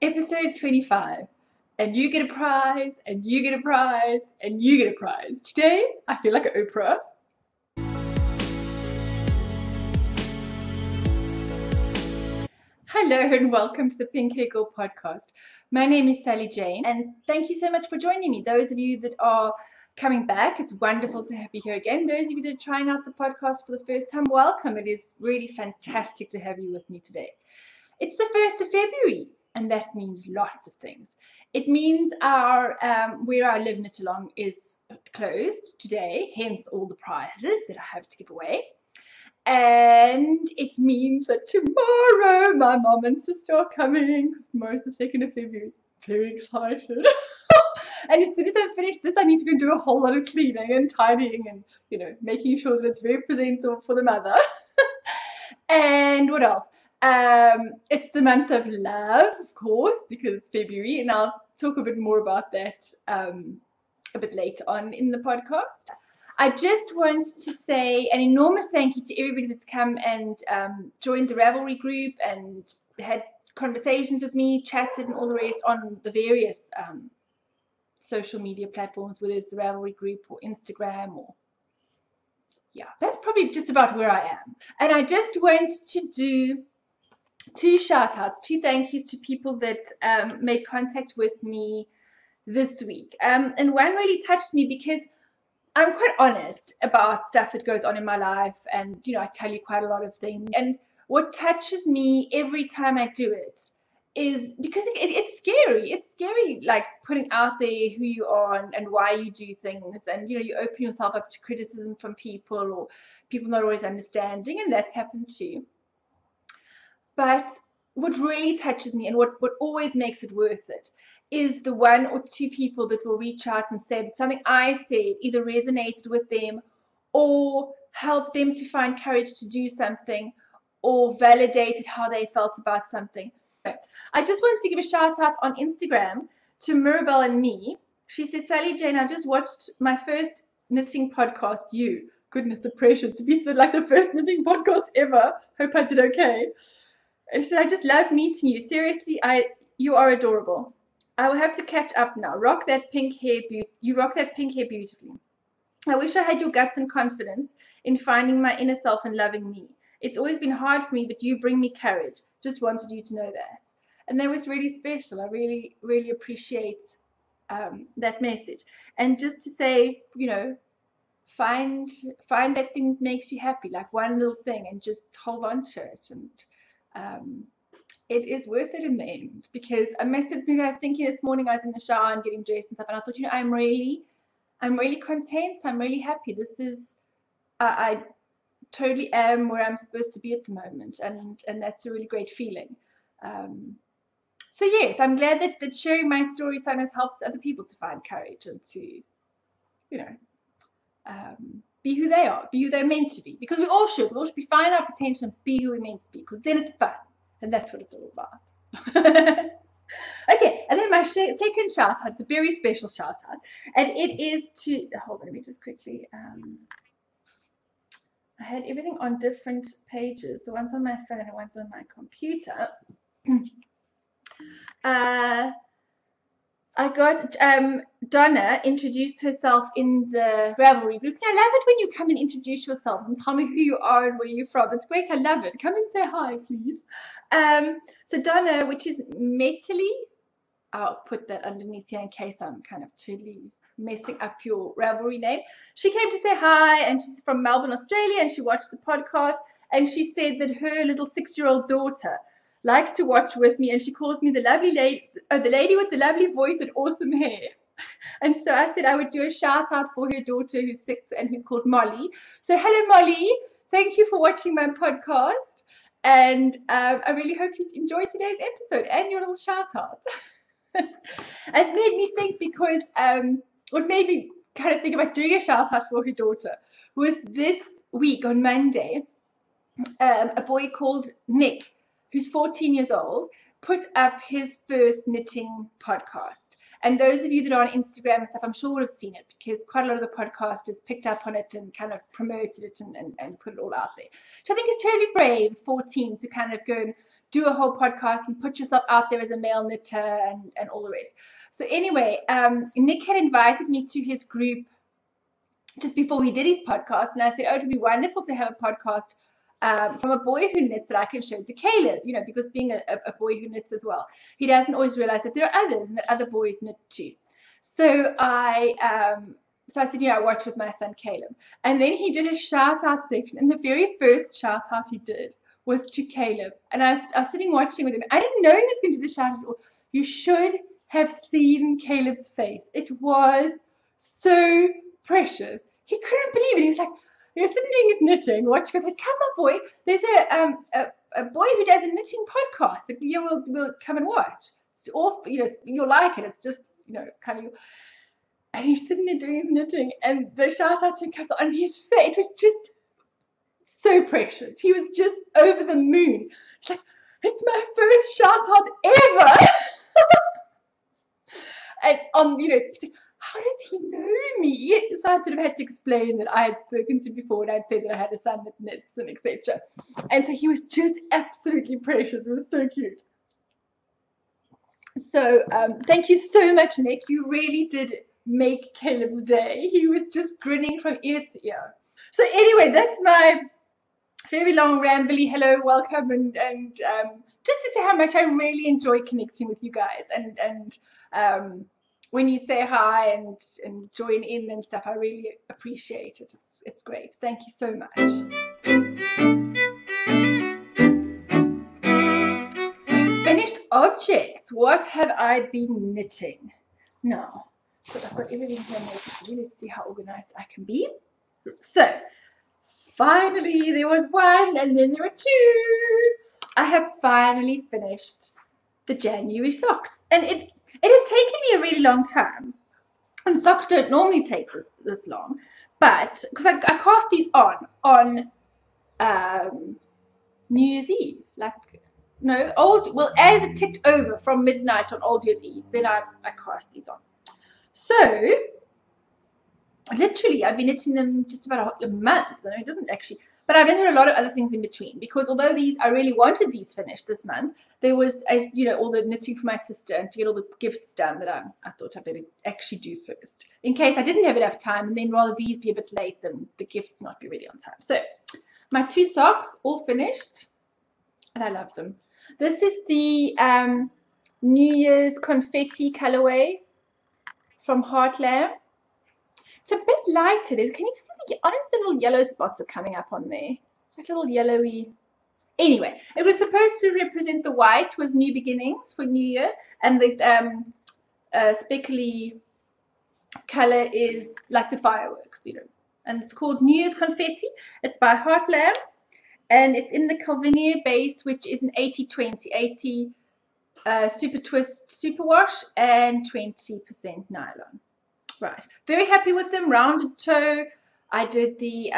Episode 25. And you get a prize, and you get a prize, and you get a prize. Today, I feel like Oprah. Hello and welcome to the Pink Hair Girl podcast. My name is Sally Jane and thank you so much for joining me. Those of you that are coming back, it's wonderful to have you here again. Those of you that are trying out the podcast for the first time, welcome. It is really fantastic to have you with me today. It's the 1st of February and that means lots of things. It means our where I live knit along is closed today, hence all the prizes that I have to give away. And it means that tomorrow my mom and sister are coming because tomorrow's the 2nd of February. Very excited. And as soon as I finish this, I need to go do a whole lot of cleaning and tidying and, making sure that it's very presentable for the mother. And what else? It's the month of love, of course, because it's February, and I'll talk a bit more about that a bit later on in the podcast. I just want to say an enormous thank you to everybody that's come and joined the Ravelry group and had conversations with me, chatted and all the rest on the various social media platforms, whether it's the Ravelry group or Instagram or that's probably just about where I am. And I just want to do 2 shout outs, 2 thank yous to people that made contact with me this week. And one really touched me because I'm quite honest about stuff that goes on in my life, and I tell you quite a lot of things. And what touches me every time I do it is because it's scary. It's scary, like putting out there who you are and why you do things, and you open yourself up to criticism from people or people not always understanding, and that's happened too. But what really touches me and what always makes it worth it is the 1 or 2 people that will reach out and say that something I said either resonated with them or helped them to find courage to do something or validated how they felt about something. I just wanted to give a shout out on Instagram to Mirabelle and me. She said, Sally Jane, I just watched my first knitting podcast. Goodness, the pressure to be said like the first knitting podcast ever. Hope I did okay. She said, I just love meeting you. Seriously, you are adorable. I will have to catch up now. Rock that pink hair. You rock that pink hair beautifully. I wish I had your guts and confidence in finding my inner self and loving me. It's always been hard for me, but you bring me courage. Just wanted you to know that. And that was really special. I really, really appreciate that message. And just to say, find that thing that makes you happy, like one little thing, and just hold on to it. And it is worth it in the end, because I was thinking this morning, I was in the shower and getting dressed and stuff, and I thought, I'm really content. I'm really happy. This is, I totally am where I'm supposed to be at the moment, and that's a really great feeling. So yes, I'm glad that sharing my story sometimes helps other people to find courage and to, be who they are, be who they're meant to be, because we all should be find our potential and be who we're meant to be, because then it's fun. And that's what it's all about. Okay, and then my second shout out is a very special shout out. And it is to, hold on, let me just quickly, I had everything on different pages. So one's on my phone and one's on my computer. I got Donna introduced herself in the Ravelry group. I love it when you come and introduce yourselves and tell me who you are and where you're from. It's great. I love it. Come and say hi, please. So Donna, which is Metally, I'll put that underneath here in case I'm kind of totally messing up your Ravelry name. She came to say hi, and she's from Melbourne, Australia, and she watched the podcast, and she said that her little 6-year-old daughter likes to watch with me, and she calls me the lovely lady, the lady with the lovely voice and awesome hair. And so I said I would do a shout out for her daughter who's 6 and who's called Molly. So hello Molly, thank you for watching my podcast, and I really hope you enjoyed today's episode and your little shout out. It made me think, because what made me kind of think about doing a shout out for her daughter was this week on Monday, a boy called Nick, who's 14 years old, put up his first knitting podcast. And those of you that are on Instagram and stuff, I'm sure would have seen it, because quite a lot of the podcasters picked up on it and kind of promoted it and put it all out there. Which I think is totally brave, 14, to kind of go and do a whole podcast and put yourself out there as a male knitter and all the rest. So anyway, Nick had invited me to his group just before he did his podcast, and I said, oh, it would be wonderful to have a podcast from a boy who knits that I can show to Caleb, you know, because being a boy who knits as well, he doesn't always realize that there are others and that other boys knit too. So I said, you know, I watch with my son Caleb. And then he did a shout out section, and the very first shout out he did was to Caleb. And I was sitting watching with him. I didn't know he was going to do the shout out. You should have seen Caleb's face. It was so precious. He couldn't believe it. He was like, he was sitting doing his knitting, watching. I said, come on, boy. There's a boy who does a knitting podcast. Like, yeah, we'll come and watch. It's all, you know, you'll like it. It's just, you know, kind of. And he's sitting there doing his knitting, and the shout out to him comes on his face. It was just so precious. He was just over the moon. It's like, it's my first shout out ever. And on, you know, how does he know me? So I sort of had to explain that I had spoken to him before, and I'd said that I had a son that knits and etc. And so he was just absolutely precious. It was so cute. So thank you so much, Nick. You really did make Caleb's day. He was just grinning from ear to ear. So anyway, that's my very long rambly hello, welcome, and just to say how much I really enjoy connecting with you guys, and when you say hi and join in and stuff, I really appreciate it. It's great. Thank you so much. Finished objects. What have I been knitting? Now, but I've got everything here noted for you. Let's see how organized I can be. So, finally, there was one, and then there were two. I have finally finished the January socks, and it has taken me a really long time. And socks don't normally take this long, but because I cast these on New Year's Eve, like. No, as it ticked over from midnight on Old Year's Eve, then I cast these on. So, literally, I've been knitting them just about a month. And it doesn't actually, but I've knitted a lot of other things in between, because although I really wanted these finished this month, there was, you know, all the knitting for my sister and to get all the gifts done that I thought I better actually do first, in case I didn't have enough time, and then rather these be a bit late than the gifts not be ready on time. So, my two socks all finished, and I love them. This is the New Year's confetti colorway from Heartland. It's a bit lighter. Can you see I don't know if the little yellow spots are coming up on there. Like little yellowy. Anyway, it was supposed to represent the white was new beginnings for New Year, and the speckly color is like the fireworks, you know. And it's called New Year's confetti. It's by Heartland. And it's in the Calvinia base, which is an 80-20, 80 super twist superwash and 20% nylon. Right, very happy with them. Rounded toe. I did the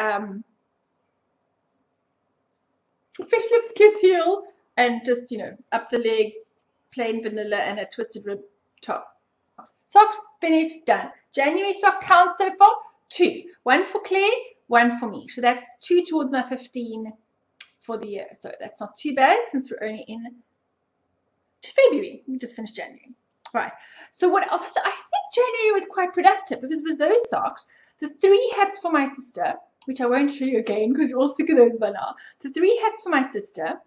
fish lips kiss heel, and just, you know, up the leg, plain vanilla, and a twisted rib top. Socks finished, done. January sock count so far 2. 1 for Claire, 1 for me. So that's 2 towards my 15 for the year. So that's not too bad, since we're only in February. We just finished January. Right. So what else? I think January was quite productive, because it was those socks, the 3 hats for my sister, which I won't show you again because you're all sick of those by now. The 3 hats for my sister,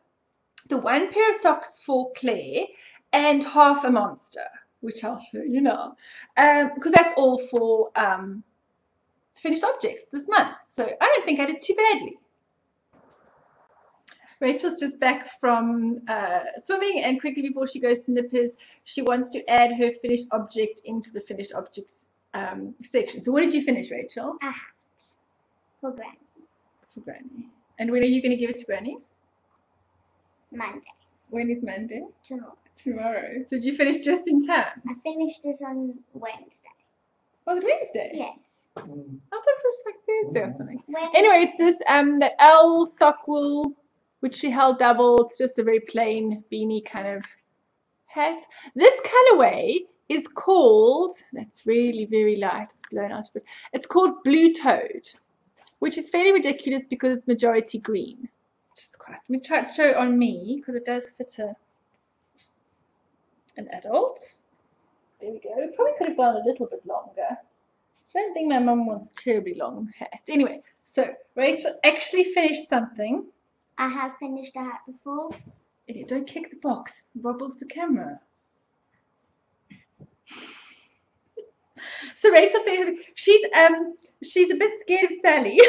the 1 pair of socks for Claire, and half a monster, which I'll show you now. Because that's all for finished objects this month. So I don't think I did too badly. Rachel's just back from swimming, and quickly before she goes to Nippers, she wants to add her finished object into the finished objects section. So what did you finish, Rachel? A hat for Granny. For Granny. And when are you going to give it to Granny? Monday. When is Monday? Tomorrow. Tomorrow. So did you finish just in time? I finished it on Wednesday. Was it Wednesday? Yes. I thought it was like Thursday or something. Wednesday. Anyway, it's this that L sock wool, which she held double. It's just a very plain beanie kind of hat. This colorway is called, that's really very light, it's blown out a bit. It's called Blue Toad, which is fairly ridiculous because it's majority green. Which is quite, let me try to show on me because it does fit an adult. There we go. We probably could have gone a little bit longer. I don't think my mum wants terribly long hats. Anyway, so Rachel actually finished something. I have finished a hat before. Don't kick the box. It wobbles the camera. So Rachel finished. She's a bit scared of Sally.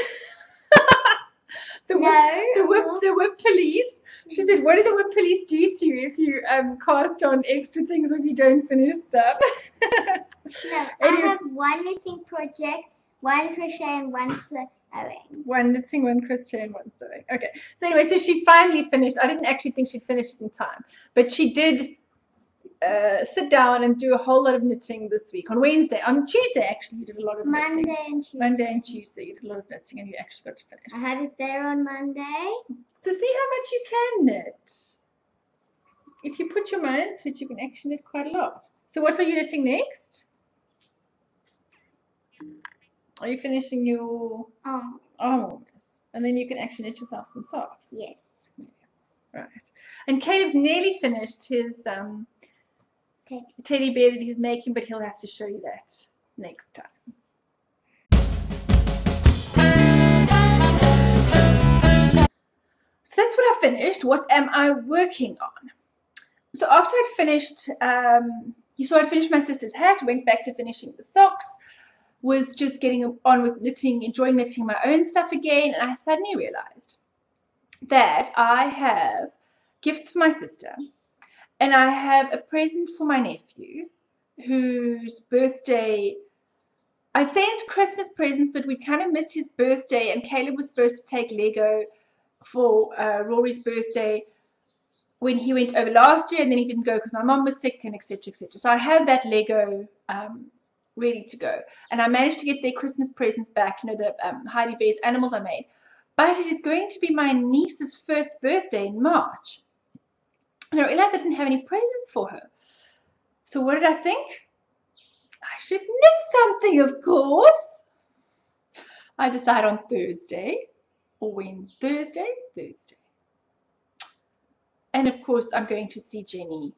the whip police. She said, "What do the whip police do to you if you cast on extra things or if you don't finish stuff?" No, anyway. I have one knitting project, one crochet, and one sewing. One knitting, one crochet, and one sewing. Okay. So anyway, so she finally finished. I didn't actually think she'd finish it in time, but she did sit down and do a whole lot of knitting this week. On Wednesday, on Tuesday actually, you did a lot of knitting. Monday and Tuesday, you did a lot of knitting, and you actually got it finished. I had it there on Monday. So see how much you can knit. If you put your mind into it, you can actually knit quite a lot. So what are you knitting next? Are you finishing your arm warmers? And then you can actually knit yourself some socks. Yes. Right. And Caleb's nearly finished his teddy bear that he's making, but he'll have to show you that next time. So that's what I finished. What am I working on? So after I'd finished, you saw I'd finished my sister's hat, went back to finishing the socks, was just getting on with knitting, enjoying knitting my own stuff again, and I suddenly realized that I have gifts for my sister, and I have a present for my nephew, whose birthday, I'd say it's Christmas presents, but we kind of missed his birthday, and Caleb was supposed to take Lego for Rory's birthday when he went over last year, and then he didn't go because my mom was sick, and etc, etc. So I have that Lego ready to go, and I managed to get their Christmas presents back, you know, the Heidi Bear's animals I made, but it is going to be my niece's first birthday in March, and I realized I didn't have any presents for her. So what did I think? I should knit something, of course. I decide on Thursday or Thursday. And of course I'm going to see Jenny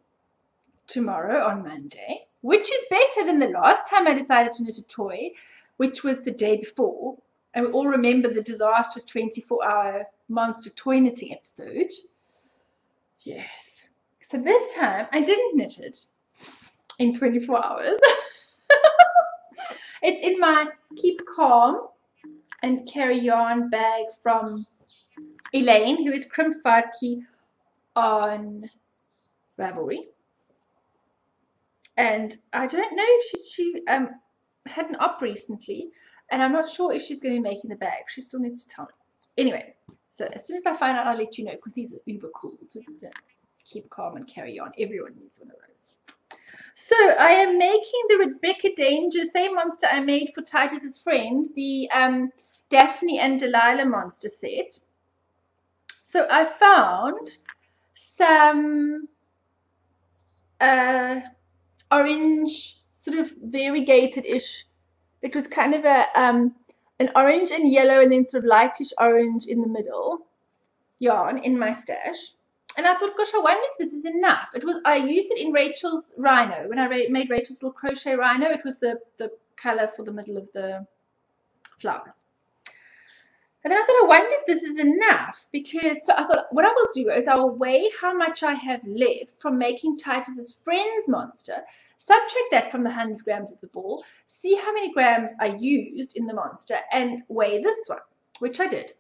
tomorrow on Monday, which is better than the last time I decided to knit a toy, which was the day before. And we all remember the disastrous 24-hour monster toy knitting episode. Yes. So this time I didn't knit it in 24 hours. It's in my Keep Calm and Carry Yarn bag from Elaine, who is Krimpvartjie on Ravelry. And I don't know if she had an op recently, and I'm not sure if she's going to be making the bag. She still needs to tell me. Anyway, so as soon as I find out, I'll let you know, because these are uber cool. So Keep Calm and Carry On. Everyone needs one of those. So I am making the Rebecca Danger, same monster I made for Titus's friend, the Daphne and Delilah monster set. So I found some orange, sort of variegated-ish. It was kind of a an orange and yellow and then sort of lightish orange in the middle yarn in my stash. And I thought, gosh, I wonder if this is enough. I used it in Rachel's rhino. When I made Rachel's little crochet rhino, it was the color for the middle of the flowers. And then I thought, I wonder if this is enough, because so I thought what I will do is I will weigh how much I have left from making Titus's friend's monster, subtract that from the 100 grams of the ball, see how many grams I used in the monster, and weigh this one, which I did.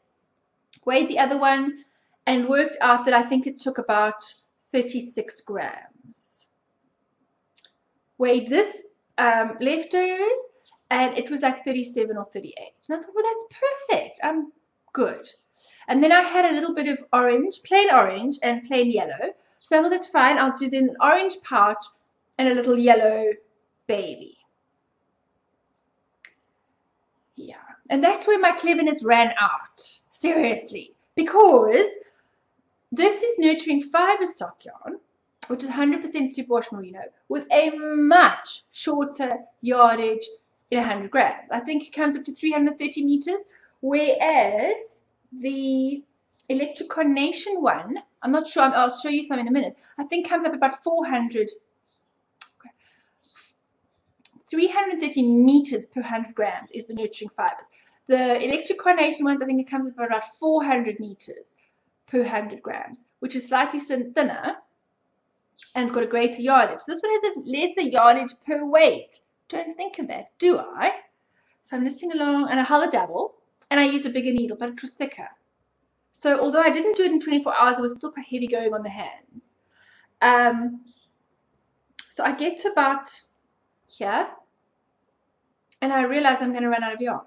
Weighed the other one and worked out that I think it took about 36 grams. Weighed this leftovers, and it was like 37 or 38. And I thought, well, that's perfect. I'm good. And then I had a little bit of orange, plain orange and plain yellow. So I thought, that's fine. I'll do then an orange pouch and a little yellow baby. Yeah. And that's where my cleverness ran out. Seriously. Because this is Nurturing Fiber sock yarn, which is 100% superwash merino, with a much shorter yardage in 100 grams. I think it comes up to 330 meters, whereas the electroconation one, I'm not sure, I'll show you some in a minute, I think comes up about 330 meters per 100 grams is the nurturing fibers. The electroconation ones, I think it comes up about 400 meters per 100 grams, which is slightly thinner and it's got a greater yardage. This one has a lesser yardage per weight. Don't think of that, do I? So I'm knitting along, and I held a double, and I used a bigger needle, but it was thicker. So although I didn't do it in 24 hours, it was still quite heavy going on the hands. So I get to about here, and I realize I'm going to run out of yarn.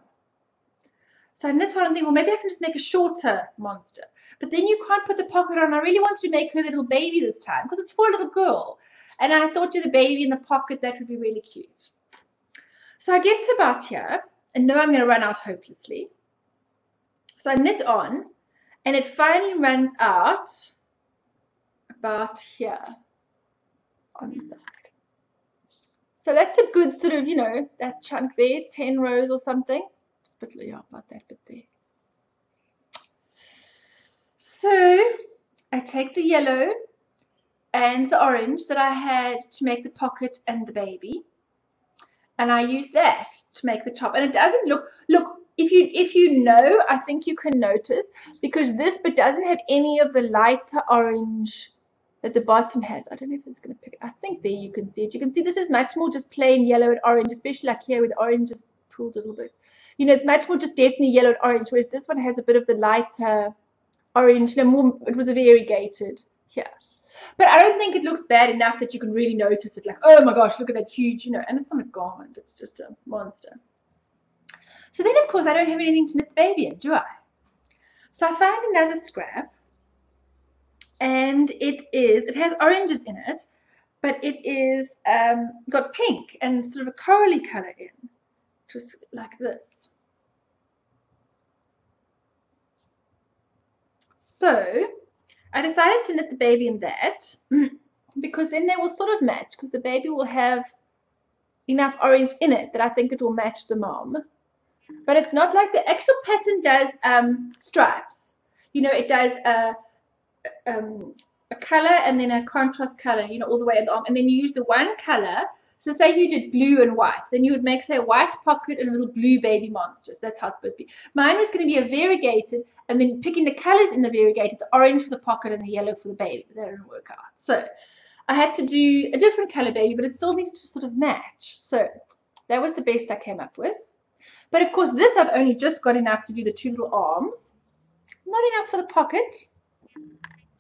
So I knit on and think, well, maybe I can just make a shorter monster. But then you can't put the pocket on. I really wanted to make her a little baby this time because it's for a little girl. And I thought, do the baby in the pocket, that would be really cute. So I get to about here and know I'm going to run out hopelessly. So I knit on, and it finally runs out about here on the side. So that's a good sort of, you know, that chunk there, 10 rows or something. Just a bit about that bit there. So I take the yellow and the orange that I had to make the pocket and the baby, and I use that to make the top. And it doesn't look, if you know, I think you can notice, because this bit doesn't have any of the lighter orange that the bottom has. I don't know if it's going to pick it. I think there you can see it. You can see this is much more just plain yellow and orange, especially like here where the orange is pulled a little bit. You know, it's much more just definitely yellow and orange, whereas this one has a bit of the lighter orange. You know, more, it was a variegated here. But I don't think it looks bad enough that you can really notice it, like, oh my gosh, look at that huge, you know, and it's not a garment, it's just a monster. So then, of course, I don't have anything to knit the baby in, do I? So I find another scrap, and it has oranges in it, but it is got pink and sort of a corally color in, just like this. So I decided to knit the baby in that because then they will sort of match, because the baby will have enough orange in it that I think it will match the mom. But it's not like the actual pattern does stripes. You know, it does a color and then a contrast color, you know, all the way at the arm. And then you use the one color. So say you did blue and white, then you would make, say, a white pocket and a little blue baby monster. So that's how it's supposed to be. Mine was going to be a variegated, and then picking the colors in the variegated, the orange for the pocket and the yellow for the baby. But that didn't work out. So I had to do a different color baby, but it still needed to sort of match. So that was the best I came up with. But of course, this I've only just got enough to do the two little arms. Not enough for the pocket.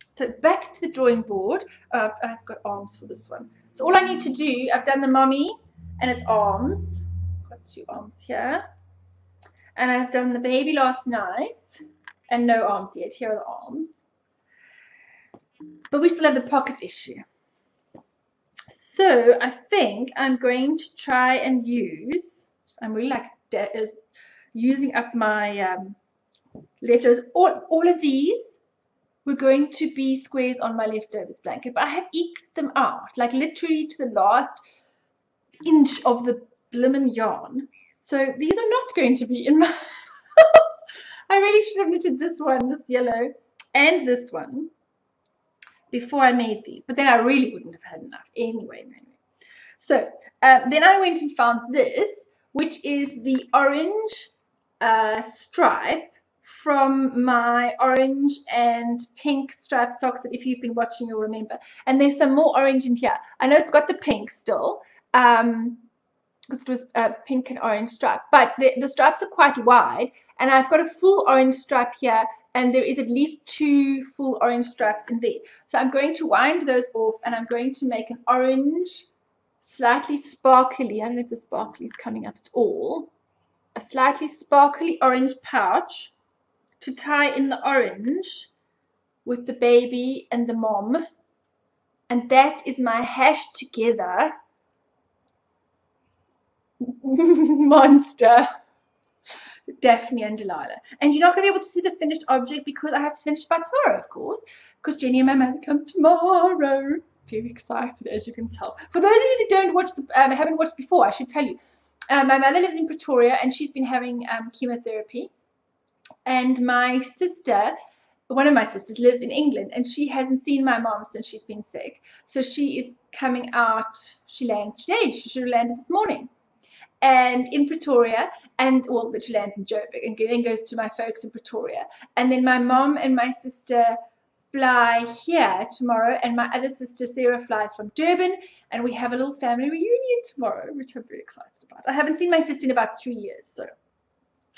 So back to the drawing board. I've got arms for this one. So all I need to do, I've done the mommy and its arms. Got two arms here. And I've done the baby last night and no arms yet. Here are the arms. But we still have the pocket issue. So I think I'm going to try and use, I'm really like using up my leftovers. All of these were going to be squares on my leftovers blanket, but I have eked them out, like literally to the last inch of the blimmin' yarn. So these are not going to be in my... I really should have knitted this one, this yellow, and this one before I made these, but then I really wouldn't have had enough anyway. So then I went and found this, which is the orange stripe from my orange and pink striped socks that if you've been watching you'll remember. And there's some more orange in here. I know it's got the pink still, because it was pink and orange stripe, but the stripes are quite wide, and I've got a full orange stripe here, and there is at least 2 full orange stripes in there. So I'm going to wind those off, and I'm going to make an orange, slightly sparkly, I don't know if the sparkly is coming up at all, a slightly sparkly orange pouch to tie in the orange with the baby and the mom. And that is my hashed together monster, Daphne and Delilah. And you're not going to be able to see the finished object because I have to finish by tomorrow, of course, because Jenny and my mother come tomorrow. Very excited, as you can tell. For those of you that don't watch haven't watched before, I should tell you, my mother lives in Pretoria and she's been having chemotherapy. And my sister one of my sisters lives in England, and she hasn't seen my mom since she's been sick. So she is coming out. She lands today. She should have landed this morning, and in Pretoria, and well, that she lands in Joburg, and then goes to my folks in Pretoria, and then my mom and my sister fly here tomorrow, and my other sister Sarah flies from Durban, and we have a little family reunion tomorrow, which I'm very excited about. I haven't seen my sister in about 3 years, so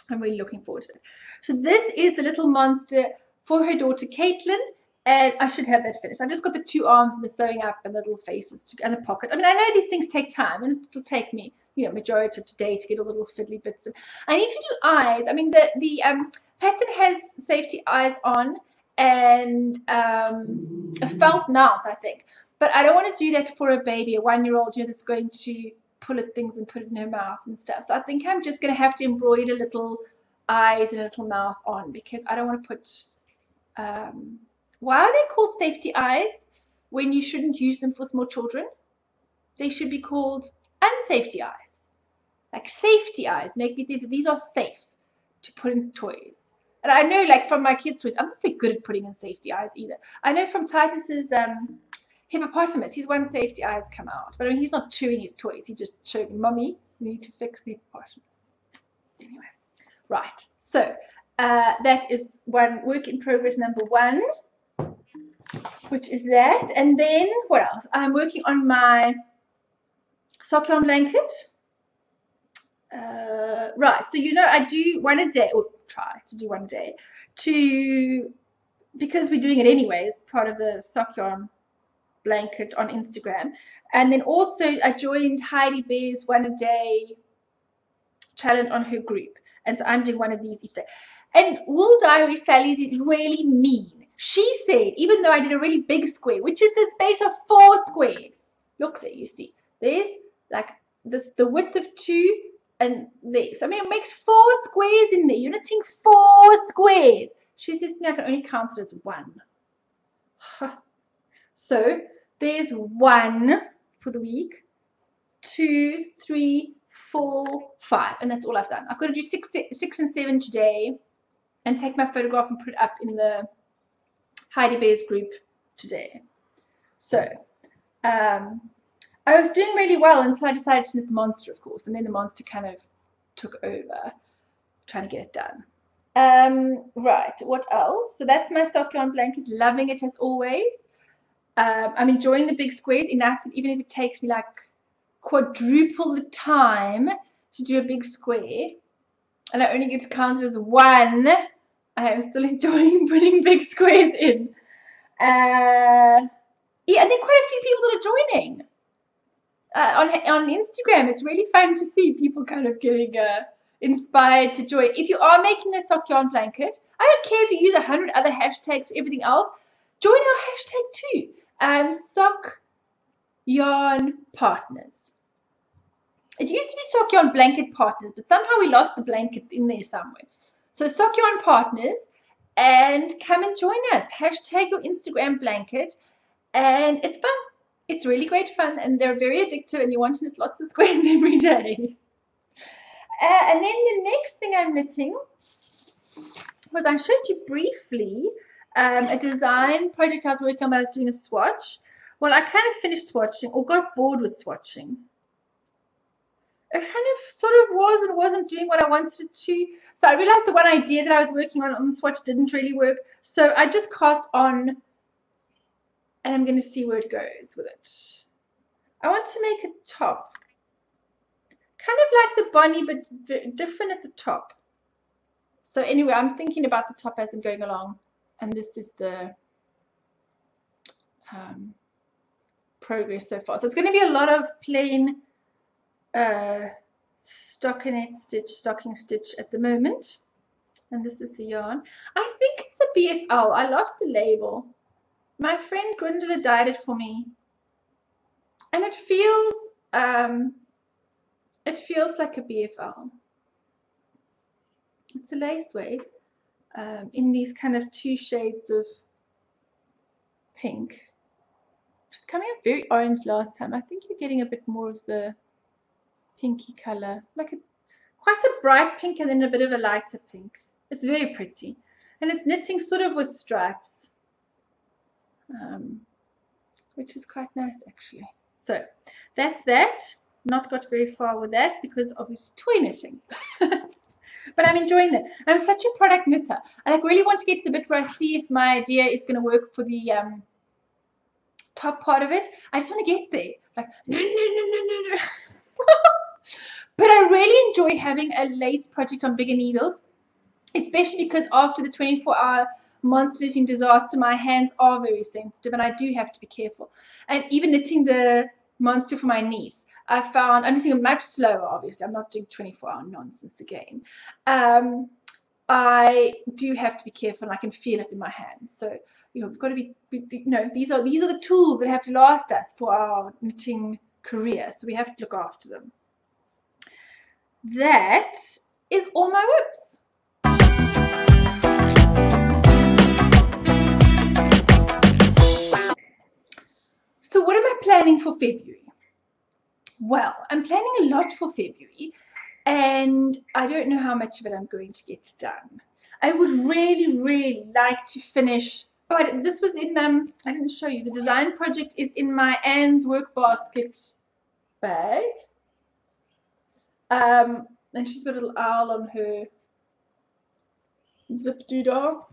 I'm really looking forward to it. So this is the little monster for her daughter Caitlin, and I should have that finished. I've just got the 2 arms and the sewing up and the little faces and the pocket. I mean, I know these things take time, and it'll take me, you know, majority of today to get all the little fiddly bits. I need to do eyes. I mean, the pattern has safety eyes on and a felt mouth, I think. But I don't want to do that for a baby, a 1-year-old, you know, that's going to pull at things and put it in her mouth and stuff. So I think I'm just going to have to embroider little eyes and a little mouth on, because I don't want to put... why are they called safety eyes when you shouldn't use them for small children? They should be called unsafety eyes. Like safety eyes make me think that these are safe to put in toys. And I know, like, from my kids' toys, I'm not very good at putting in safety eyes either. I know from Titus's hippopotamus, his one safety eyes come out. But I mean, he's not chewing his toys. He just showed me, Mummy, we need to fix the hippopotamus. Anyway, right. So that is one work in progress number 1, which is that. And then what else? I'm working on my sock yarn blanket. Right, so you know, I do one a day, or try to do one a day, because we're doing it anyway as part of the sock yarn blanket on Instagram. And then also I joined Heidi Bear's one a day challenge on her group, and so I'm doing one of these each day. And Wool Diary Sally's is really mean. She said, even though I did a really big square, which is the space of 4 squares, look there, you see, there's like this, the width of 2 and there. So I mean, it makes 4 squares in there. You're knitting 4 squares. She says to me I can only count it as 1. So there's 1 for the week, 2, 3, 4, 5, and that's all I've done. I've got to do 6 and 7 today, and take my photograph and put it up in the Heidi Bear's group today. So I was doing really well until I decided to knit the monster, of course, and then the monster kind of took over, trying to get it done. Right, what else? So that's my sock yarn blanket, loving it as always. I'm enjoying the big squares enough that even if it takes me like quadruple the time to do a big square, and I only get to count it as 1, I am still enjoying putting big squares in. Yeah, and there are quite a few people that are joining. On Instagram, it's really fun to see people kind of getting inspired to join. If you are making a sock yarn blanket, I don't care if you use 100 other hashtags for everything else, join our hashtag too. Sock yarn partners. It used to be sock yarn blanket partners, but somehow we lost the blanket in there somewhere. So sock yarn partners, and come and join us. Hashtag your Instagram blanket, and it's fun. It's really great fun, and they're very addictive, and you want to knit lots of squares every day. And then the next thing I'm knitting was, I showed you briefly a design project I was working on, but I was doing a swatch. Well, I kind of finished swatching, or got bored with swatching. It kind of sort of was and wasn't doing what I wanted it to. So I realized the one idea that I was working on the swatch didn't really work. So I just cast on, and I'm going to see where it goes with it. I want to make a top. Kind of like the Bonnie, but different at the top. So anyway, I'm thinking about the top as I'm going along. And this is the progress so far. So it's going to be a lot of plain stocking stitch at the moment. And this is the yarn. I think it's a BFL. I lost the label. My friend Gundula dyed it for me, and it feels like a BFL. It's a lace weight in these kind of 2 shades of pink. Just coming up very orange last time. I think you're getting a bit more of the pinky color, like quite a bright pink and then a bit of a lighter pink. It's very pretty. And it's knitting sort of with stripes, which is quite nice actually. So that's that. Not got very far with that because obviously toy knitting. But I'm enjoying it. I'm such a product knitter. I like really want to get to the bit where I see if my idea is going to work for the top part of it. I just want to get there. Like, no, no, no, no, no, no. But I really enjoy having a lace project on bigger needles, especially because after the 24-hour monster knitting disaster, my hands are very sensitive and I do have to be careful. And even knitting the monster for my niece, I found, I'm knitting it much slower, obviously. I'm not doing 24-hour nonsense again. I do have to be careful and I can feel it in my hands. So, you know, we've got to be you know, these are the tools that have to last us for our knitting career. So we have to look after them. That is all my whips. So what am I planning for February? Well, I'm planning a lot for February and I don't know how much of it I'm going to get done. I would really, really like to finish, but this was in, I didn't show you, the design project is in my Anne's work basket bag. And she's got a little owl on her zip doodah.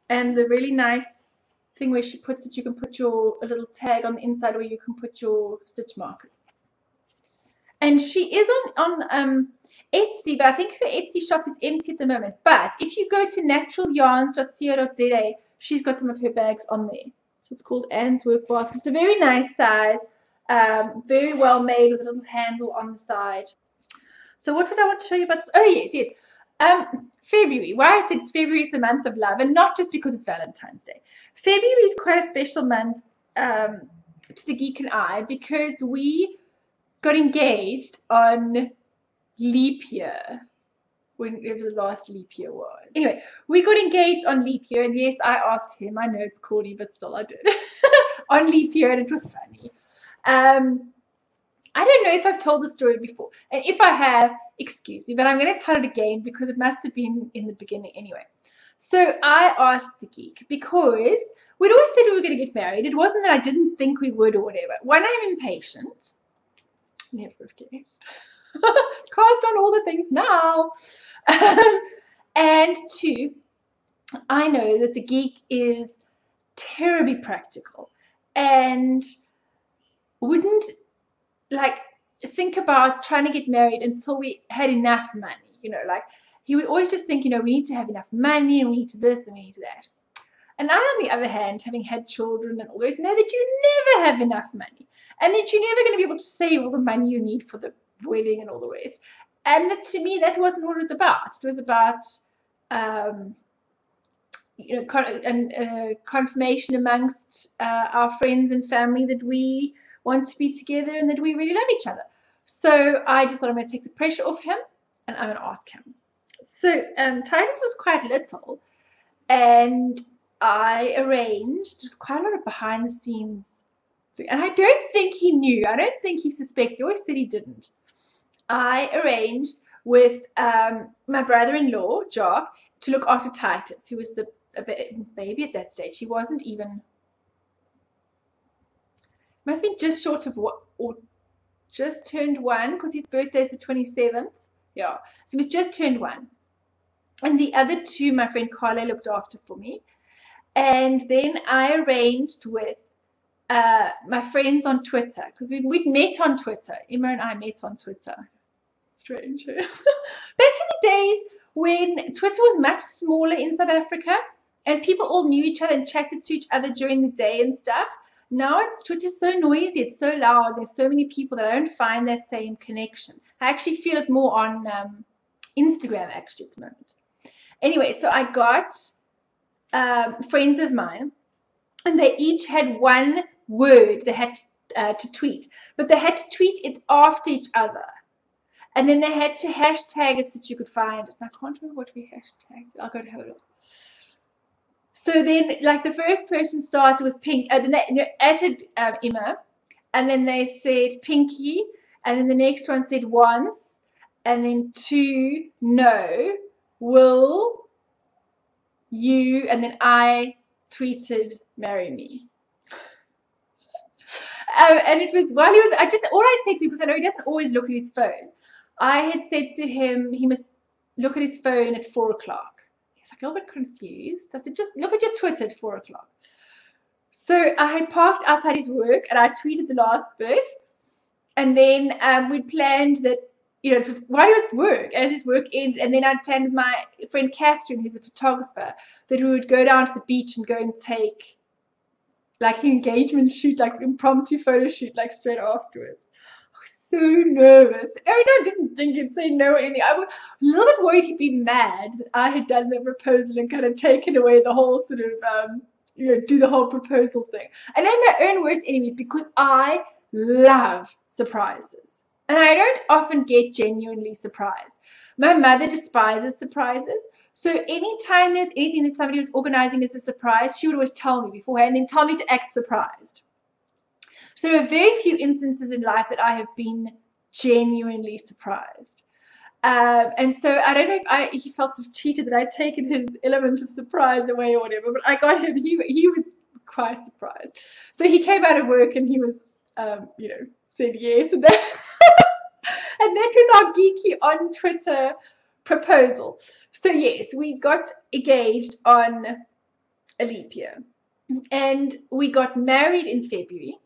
And the really nice thing where she puts it, you can put a little tag on the inside where you can put your stitch markers. And she is on Etsy, but I think her Etsy shop is empty at the moment. But if you go to naturalyarns.co.za, she's got some of her bags on there. So it's called Anne's Work Basket. It's a very nice size, very well made with a little handle on the side. So what would I want to show you about this? Oh, yes. February. Why I said February is the month of love, and not just because it's Valentine's Day. February is quite a special month to the Geek and I because we got engaged on leap year, whenever the last leap year was. Anyway, we got engaged on leap year, and yes, I asked him. I know it's corny, but still I did. On leap year, and it was funny. I don't know if I've told the story before, and if I have, excuse me, but I'm going to tell it again because it must have been in the beginning anyway. So I asked the Geek because we'd always said we were going to get married. It wasn't that I didn't think we would or whatever. One, I'm impatient. Never have guessed. Cast on all the things now. And two, I know that the Geek is terribly practical and wouldn't like think about trying to get married until we had enough money, you know, like he would always just think, you know, we need to have enough money and we need to this and we need to that. And I, on the other hand, having had children and all those, know that you never have enough money and that you're never going to be able to save all the money you need for the wedding and all the rest. And that, to me, that wasn't what it was about. It was about you know, confirmation amongst our friends and family that we want to be together and that we really love each other. So I just thought I'm going to take the pressure off him and I'm going to ask him. So Titus was quite little and I arranged just quite a lot of behind the scenes. And I don't think he knew. I don't think he suspected. He always said he didn't. I arranged with my brother-in-law, Jock, to look after Titus, who was a baby at that stage. He wasn't even, must have been just short of what, or just turned 1 because his birthday is the 27th. Yeah, so he was just turned 1. And the other 2, my friend Carla looked after for me. And then I arranged with my friends on Twitter because we'd met on Twitter. Emma and I met on Twitter. Strange. Back in the days when Twitter was much smaller in South Africa and people all knew each other and chatted to each other during the day and stuff. Now Twitter's so noisy, it's so loud, there's so many people that I don't find that same connection. I actually feel it more on Instagram actually at the moment. Anyway, so I got friends of mine and they each had one word they had to tweet, but they had to tweet it after each other. And then they had to hashtag it so that you could find it. And I can't remember what we hashtagged. I'll go to have a look. So then, like, the first person started with pink. Then they added Emma. And then they said Pinky. And then the next one said once. And then 2, no. Will. you, and then I tweeted, "Marry me." And it was while he was, all I said to him, because I know he doesn't always look at his phone, I had said to him he must look at his phone at 4 o'clock. He was like a little bit confused. I said, just look at your Twitter at 4 o'clock. So I had parked outside his work and I tweeted the last bit. And then we'd planned that, it was while he was at work, as his work ended, and then I'd planned with my friend Catherine, who's a photographer, that we would go down to the beach and go and take like an engagement shoot, like impromptu photo shoot, like straight afterwards. I was so nervous. I didn't think he'd say no or anything. I was a little bit worried he'd be mad that I had done the proposal and kind of taken away the whole sort of, do the whole proposal thing. And I'm my own worst enemies because I love surprises. And I don't often get genuinely surprised. My mother despises surprises. So anytime there's anything that somebody was organizing as a surprise, she would always tell me beforehand and then tell me to act surprised. So there are very few instances in life that I have been genuinely surprised. And so I don't know if he felt sort of cheated that I'd taken his element of surprise away or whatever, but I got him, he was quite surprised. So he came out of work and he was, said yes. And that, and that was our geeky on Twitter proposal. So yes, we got engaged on a leap year. And we got married in February,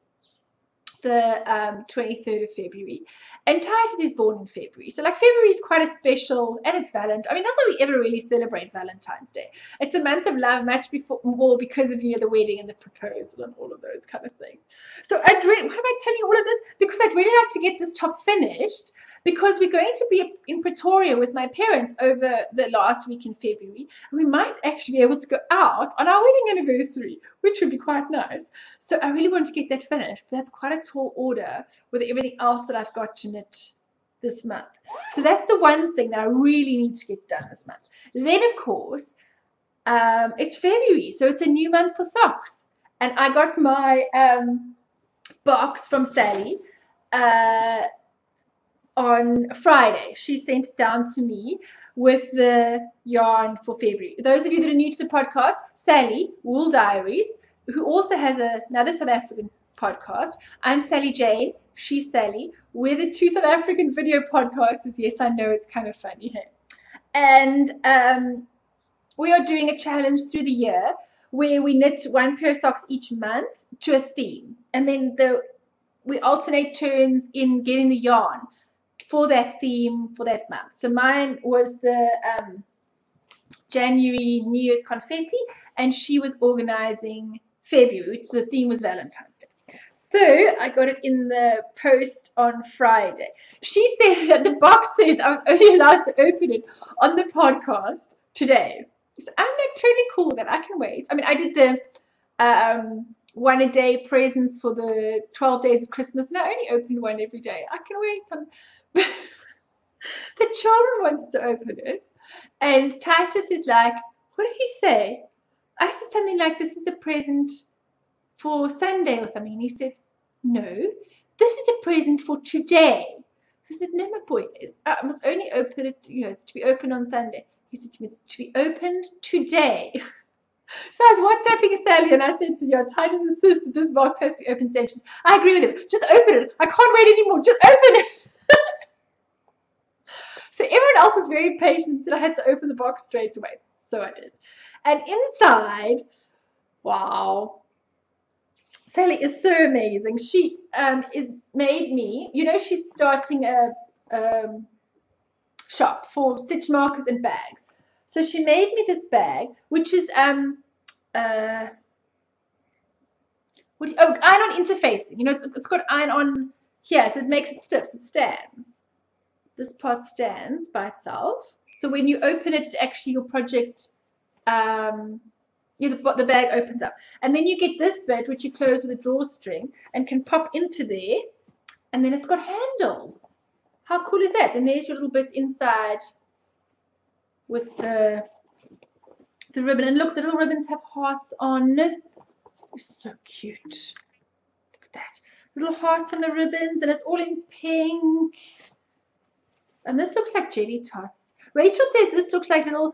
the 23rd of February, and Titus is born in February. So like February is quite a special, and it's Valentine's. I mean, not that we ever really celebrate Valentine's Day. It's a month of love, much more because of the wedding and the proposal and all of those kind of things. So why am I telling you all of this? Because I'd really like to get this top finished, because we're going to be in Pretoria with my parents over the last week in February. And we might actually be able to go out on our wedding anniversary, which would be quite nice. So I really want to get that finished. But that's quite a tall order with everything else that I've got to knit this month. So that's the one thing that I really need to get done this month. Then, of course, it's February, so it's a new month for socks. And I got my box from Sally on Friday. She sent it down to me with the yarn for February. Those of you that are new to the podcast, Sally, Wool Diaries, who also has another South African podcast. I'm Sally Jane. She's Sally. We're the two South African video podcasters. Yes, I know, it's kind of funny here. And we are doing a challenge through the year where we knit one pair of socks each month to a theme. And then we alternate turns in getting the yarn for that theme for that month. So mine was the January New Year's confetti, and she was organizing February, so the theme was Valentine's Day. So I got it in the post on Friday. She said that the box said I was only allowed to open it on the podcast today. So I'm like totally cool that I can wait. I mean, I did the one a day presents for the 12 days of Christmas, and I only opened one every day. I can wait. The children wants to open it, and Titus is like, what did he say? I said something like, this is a present for Sunday or something, and he said, no, this is a present for today. I said, no, my boy, I must only open it, it's to be opened on Sunday. He said to me, it's to be opened today. So I was WhatsApping Sally, and I said to her, Titus insists that this box has to be opened today. She says, I agree with him. Just open it. I can't wait anymore. Just open it. So everyone else was very patient and said I had to open the box straight away. So I did. And inside, wow, Sally is so amazing. She is made me, she's starting a shop for stitch markers and bags. So she made me this bag, which is iron-on interfacing. It's got iron-on here, so it makes it stiff, so it stands. This part stands by itself. So when you open it, actually your project, the bag opens up. And then you get this bit, which you close with a drawstring and can pop into there. And then it's got handles. How cool is that? And there's your little bit inside with the ribbon. And look, the little ribbons have hearts on. It's so cute. Look at that. Little hearts on the ribbons, and it's all in pink. And this looks like jelly tots. Rachel says this looks like little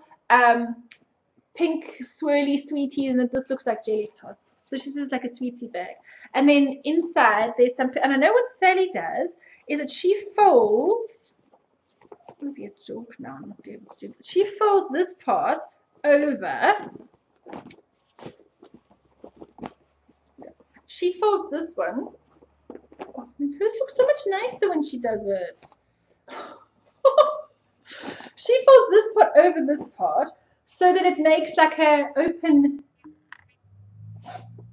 pink swirly sweeties, and this looks like jelly tots. So she says like a sweetie bag. And then inside there's some, and I know what Sally does is that she folds, I'm going to be a joke now, I'm not be able to do this. She folds this part over. She folds this one. Oh, hers looks so much nicer when she does it. She folds this part over this part so that it makes like a open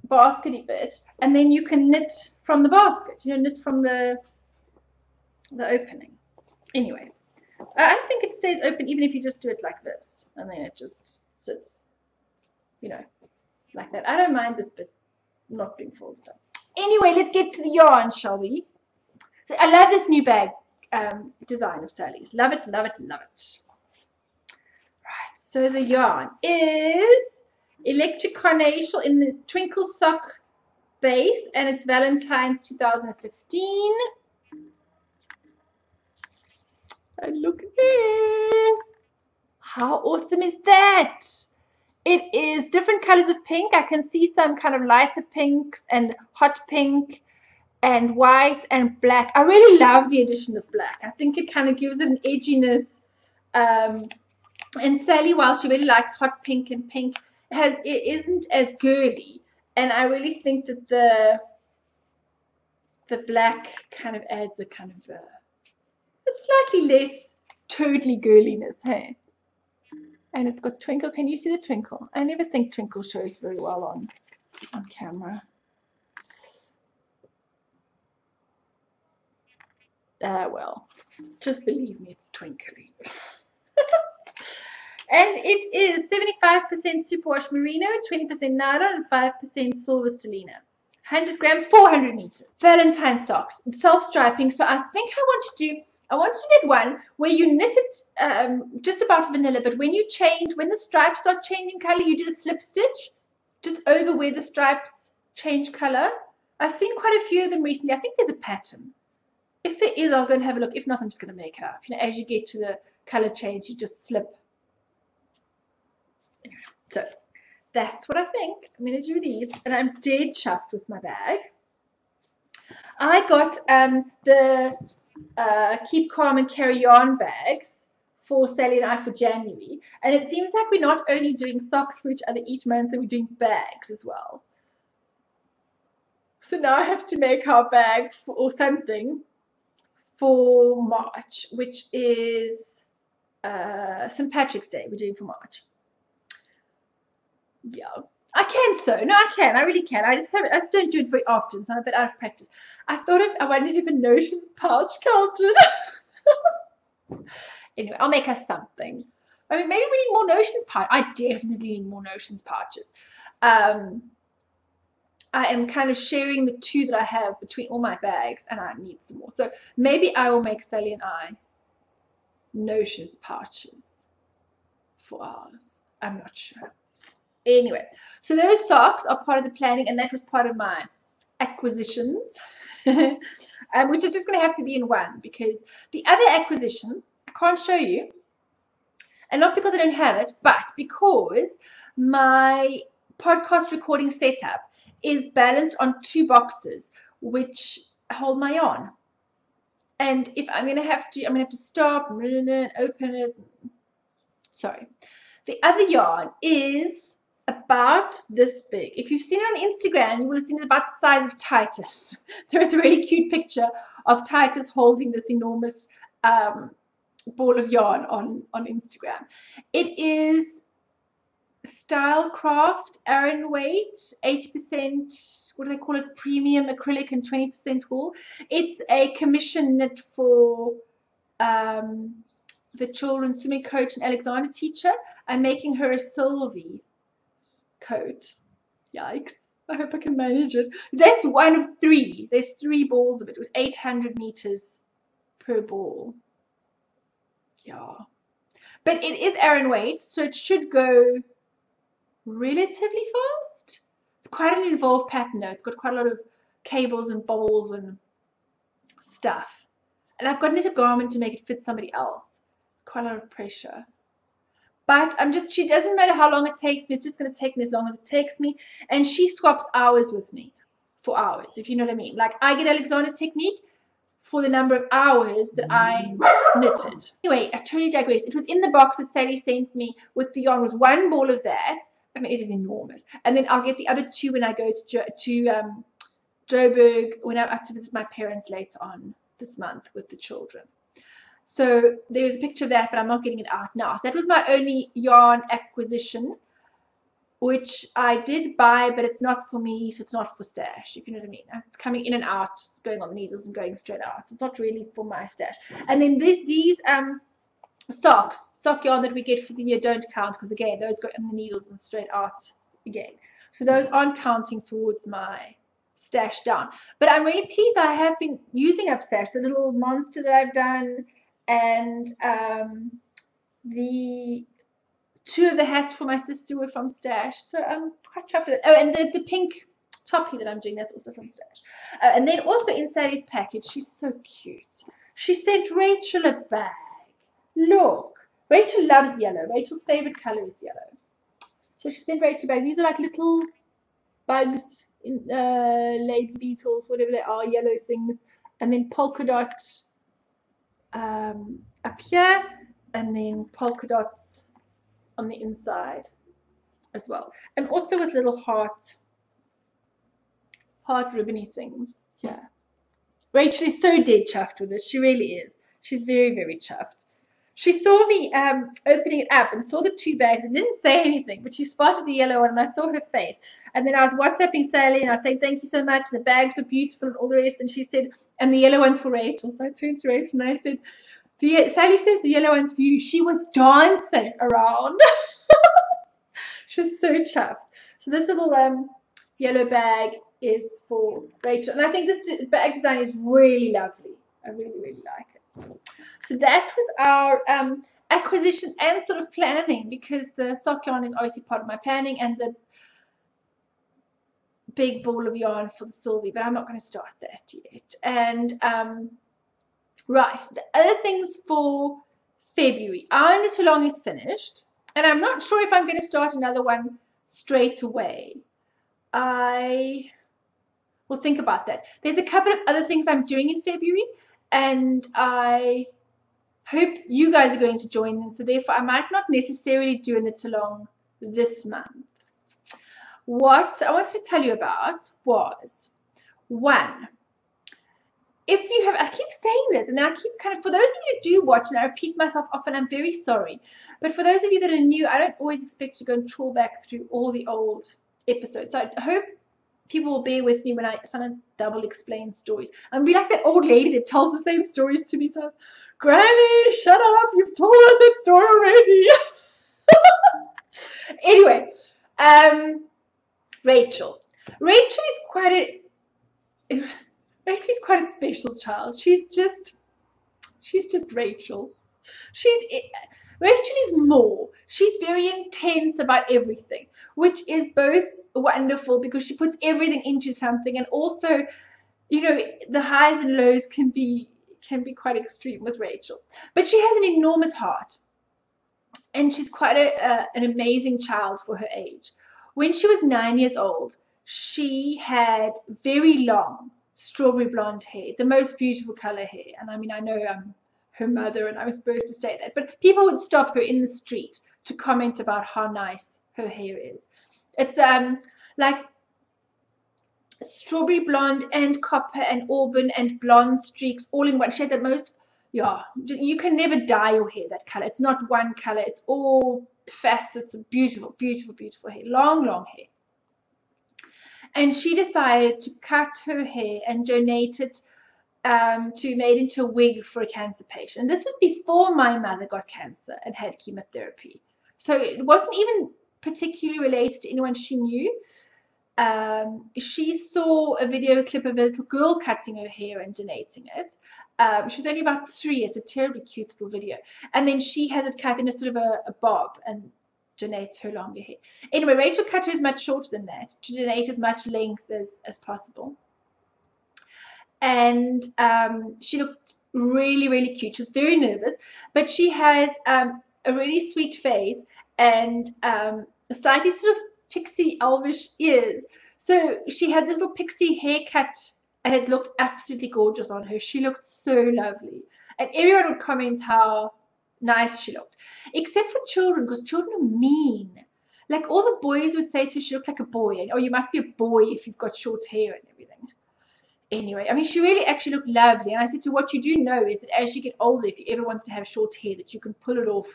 baskety bit, and then you can knit from the basket, you know, knit from the opening. Anyway, I think it stays open even if you just do it like this, and then it just sits, you know, like that. I don't mind this bit not being folded up. Anyway, let's get to the yarn, shall we? So I love this new bag design of Sally's. Love it, love it, love it. Right, so the yarn is Electric Carnation in the Twinkle Sock base, and it's Valentine's 2015. And look there. How awesome is that? It is different colors of pink. I can see some kind of lighter pinks and hot pink and white and black. I really love the addition of black. I think it kind of gives it an edginess. And Sally, while she really likes hot pink and pink, it isn't as girly. And I really think that the black kind of adds a kind of a slightly less totally girliness, hey? And it's got twinkle. Can you see the twinkle? I never think twinkle shows very well on camera. Well, just believe me, it's twinkly. And it is 75% superwash merino, 20% nylon, and 5% silver stellina. 100 grams, 400 meters. Valentine socks, self-striping. So I think I want to do that one where you knit it just about vanilla, but when the stripes start changing color, you do the slip stitch just over where the stripes change color. I've seen quite a few of them recently. I think there's a pattern. If there is, I'll go and have a look. If not, I'm just going to make it up. You know, as you get to the color change, you just slip. Anyway, so that's what I think. I'm going to do these, and I'm dead chuffed with my bag. I got the Keep Calm and Carry On bags for Sally and I for January, and it seems like we're not only doing socks for each other each month, we're doing bags as well. So now I have to make our bag or something for March, which is St. Patrick's Day. We're doing for March. Yeah, I can sew. No, I can. I really can. I just don't do it very often, so I'm a bit out of practice. I wondered if a notions pouch counted. Anyway, I'll make us something. I mean, maybe we need more notions pouch. I definitely need more notions pouches. I am kind of sharing the two that I have between all my bags, and I need some more. So maybe I will make Sally and I notions pouches for ours. I'm not sure. Anyway, so those socks are part of the planning, and that was part of my acquisitions, which is just going to have to be in one, because the other acquisition I can't show you, and not because I don't have it, but because my podcast recording setup is balanced on two boxes which hold my yarn. And if I'm going to have to stop and open it. Sorry. The other yarn is about this big. If you've seen it on Instagram, you will have seen it about the size of Titus. There is a really cute picture of Titus holding this enormous ball of yarn on Instagram. It is Stylecraft Aran weight, 80%, what do they call it, premium acrylic and 20% wool. It's a commission knit for the children's swimming coach and Alexander teacher. I'm making her a Sylvie coat. Yikes. I hope I can manage it. That's one of three. There's 3 balls of it with 800 meters per ball. Yeah. But it is Aran weight, so it should go relatively fast. It's quite an involved pattern though. It's got quite a lot of cables and bowls and stuff. And I've got to knit a garment to make it fit somebody else. It's quite a lot of pressure. But she doesn't matter how long it takes me. It's just going to take me as long as it takes me. And she swaps hours with me for hours, if you know what I mean. Like, I get Alexander technique for the number of hours that I knitted. Anyway, I totally digress. It was in the box that Sally sent me with the yarn. It was one ball of that. I mean, it is enormous. And then I'll get the other two when I go to Joburg, when I'm up to visit my parents later on this month with the children. So there's a picture of that, but I'm not getting it out now. So that was my only yarn acquisition, which I did buy, but it's not for me, so it's not for stash, if you know what I mean. It's coming in and out, it's going on the needles and going straight out. So it's not really for my stash. And then these sock yarn that we get for the year don't count, because again, those go in the needles and straight out again. So those aren't counting towards my stash down. But I'm really pleased. I have been using up stash, the little monster that I've done, and the two of the hats for my sister were from stash, so I'm quite chuffed with it. Oh, and the pink toppy that I'm doing, that's also from stash. And then also in Sally's package, she's so cute. She sent Rachel a bag. Look, Rachel loves yellow. Rachel's favorite color is yellow. So she sent Rachel a bag. These are like little bugs, lady beetles, whatever they are, yellow things. And then polka dots up here, and then polka dots on the inside as well, and also with little heart ribbony things here. Rachel is so dead chuffed with this. She really is. She's very, very chuffed. She saw me opening it up and saw the two bags and didn't say anything, but she spotted the yellow one and I saw her face. And then I was WhatsApping Sally and I was saying, thank you so much, the bags are beautiful and all the rest. And she said, and the yellow one's for Rachel. So I turned to Rachel and I said, Sally says the yellow one's for you. She was dancing around. She was so chuffed. So this little yellow bag is for Rachel. And I think this bag design is really lovely. I really, really like it. So that was our acquisition and sort of planning, because the sock yarn is obviously part of my planning, and the big ball of yarn for the Sylvie, but I'm not going to start that yet. And right, the other things for February. Our knit along is finished, and I'm not sure if I'm going to start another one straight away. I will think about that. There's a couple of other things I'm doing in February, and I hope you guys are going to join in, so therefore I might not necessarily do a knit along this month. What I wanted to tell you about was, one, if you have, I keep saying this, and I keep kind of, for those of you that do watch, and I repeat myself often, I'm very sorry, but for those of you that are new, I don't always expect to go and trawl back through all the old episodes. So I hope people will bear with me when I sometimes double explain stories. I'm be like that old lady that tells the same stories to me. So, Granny, shut up! You've told us that story already. Anyway, Rachel. Rachel is quite a special child. She's just Rachel. Rachel is more. She's very intense about everything, which is both wonderful because she puts everything into something, and also, you know, the highs and lows can be quite extreme with Rachel. But she has an enormous heart, and she's quite an amazing child for her age. When she was 9 years old, she had very long strawberry blonde hair, the most beautiful color hair. And I mean, I know I'm her mother and I was supposed to say that, but people would stop her in the street to comment about how nice her hair is. It's like strawberry blonde and copper and auburn and blonde streaks all in one. She had the most, yeah, you can never dye your hair that color. It's not one color. It's all facets of beautiful, beautiful, beautiful hair. Long, long hair. And she decided to cut her hair and donate it to made into a wig for a cancer patient. And this was before my mother got cancer and had chemotherapy. So it wasn't even particularly related to anyone she knew. She saw a video clip of a little girl cutting her hair and donating it. She was only about 3. It's a terribly cute little video. And then she has it cut in a sort of a bob and donates her longer hair. Anyway, Rachel cut hers much shorter than that to donate as much length as possible. And she looked really, really cute. She was very nervous, but she has a really sweet face, and slightly sort of pixie elvish ears. So she had this little pixie haircut, and it looked absolutely gorgeous on her. She looked so lovely, and everyone would comment how nice she looked, except for children, because children are mean. Like, all the boys would say to her, she looked like a boy, and oh, you must be a boy if you've got short hair and everything. Anyway, I mean, she really actually looked lovely. And I said to her, what you do know is that as you get older, if you ever want to have short hair, that you can pull it off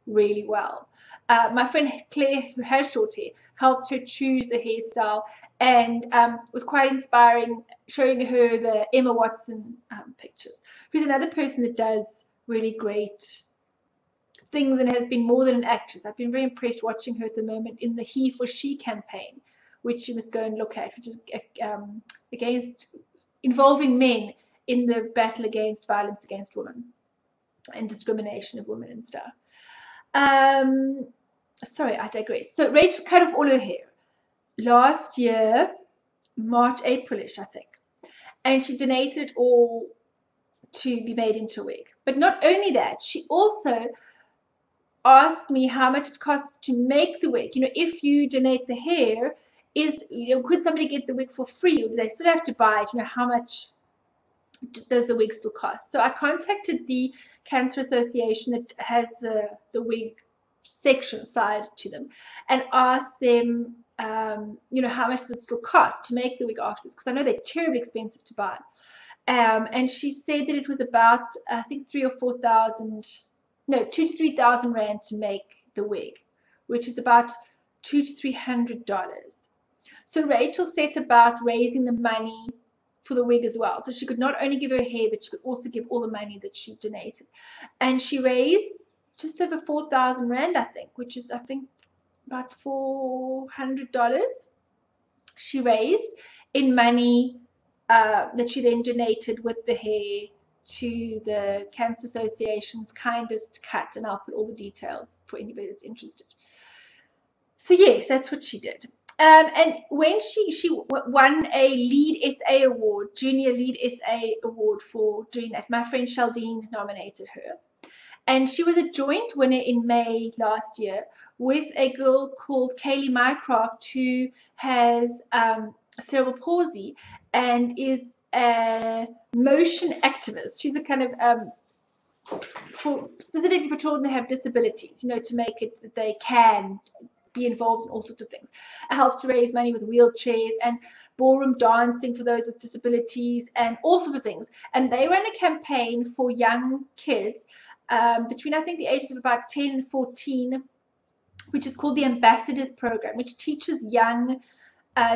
really well. My friend Claire, who has short hair, helped her choose a hairstyle, and was quite inspiring, showing her the Emma Watson pictures, who's another person that does really great things and has been more than an actress. I've been very impressed watching her at the moment in the He for She campaign, which you must go and look at, which is against involving men in the battle against violence against women and discrimination of women and stuff. Sorry, I digress. So Rachel cut off all her hair last year, March, Aprilish, I think, and she donated it all to be made into a wig. But not only that, she also asked me how much it costs to make the wig. You know, if you donate the hair, could somebody get the wig for free, or do they still have to buy it? You know, how much does the wig still cost? So I contacted the Cancer Association that has the wig section side to them, and asked them, you know, how much does it still cost to make the wig after this, because I know they're terribly expensive to buy. And she said that it was about, I think, 2,000 to 3,000 rand to make the wig, which is about $200 to $300. So Rachel set about raising the money for the wig as well. So she could not only give her hair, but she could also give all the money that she donated. And she raised just over 4,000 rand, I think, which is, I think, about $400 she raised in money that she then donated with the hair to the Cancer Association's Kindest Cut, and I'll put all the details for anybody that's interested. So yes, that's what she did. And when she won a Lead SA award, Junior Lead SA award for doing that, my friend Shaldine nominated her. And she was a joint winner in May last year with a girl called Kaylee Mycroft, who has cerebral palsy and is a motion activist. She's a kind of specifically for children that have disabilities, you know, to make it that they can be involved in all sorts of things. It helps to raise money with wheelchairs and ballroom dancing for those with disabilities and all sorts of things. And they ran a campaign for young kids between, I think, the ages of about 10 and 14, which is called the Ambassadors Program, which teaches young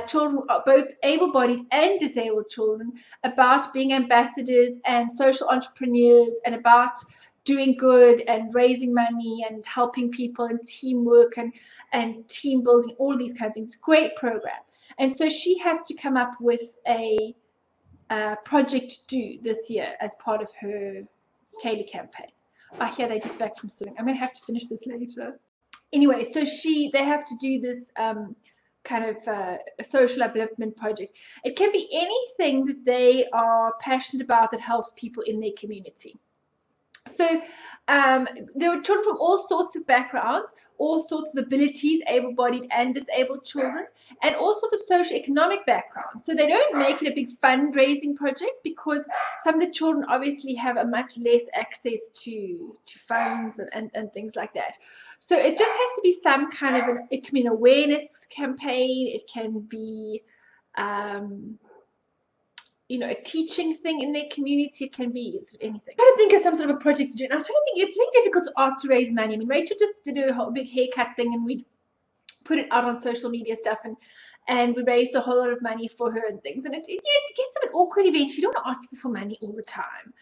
children, both able-bodied and disabled children, about being ambassadors and social entrepreneurs, and about doing good and raising money and helping people and teamwork and team building, all of these kinds of things. Great program. And so she has to come up with a project due this year as part of her Kaylee campaign. I hear they just back from swimming. I'm going to have to finish this later. Anyway, so they have to do this kind of a social upliftment project. It can be anything that they are passionate about that helps people in their community. So there were children from all sorts of backgrounds, all sorts of abilities, able-bodied and disabled children, and all sorts of socioeconomic backgrounds. So they don't make it a big fundraising project, because some of the children obviously have a much less access to funds and things like that. So it just has to be some kind of it can be an awareness campaign. It can be you know, a teaching thing in their community. It can be sort of anything. I'm trying to think of some sort of a project to do. And I was trying to think, it's really difficult to ask to raise money. I mean, Rachel just did a whole big haircut thing, and we put it out on social media stuff, and we raised a whole lot of money for her and things. And it gets a bit awkward eventually. You don't want to ask people for money all the time.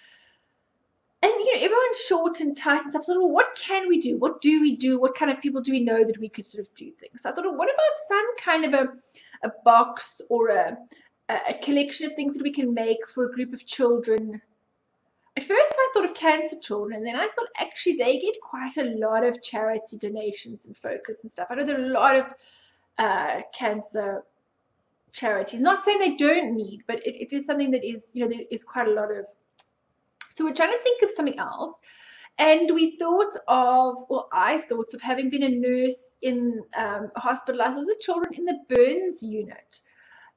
And, you know, everyone's short and tight and stuff. So, well, what can we do? What do we do? What kind of people do we know that we could sort of do things? So I thought, well, what about some kind of a box or a collection of things that we can make for a group of children? At first I thought of cancer children, and then I thought actually they get quite a lot of charity donations and focus and stuff. I know there are a lot of cancer charities. Not saying they don't need, but it is something that is, you know, there is quite a lot of. So we're trying to think of something else. And we thought of, or I thought of, having been a nurse in a hospital, I thought the children in the burns unit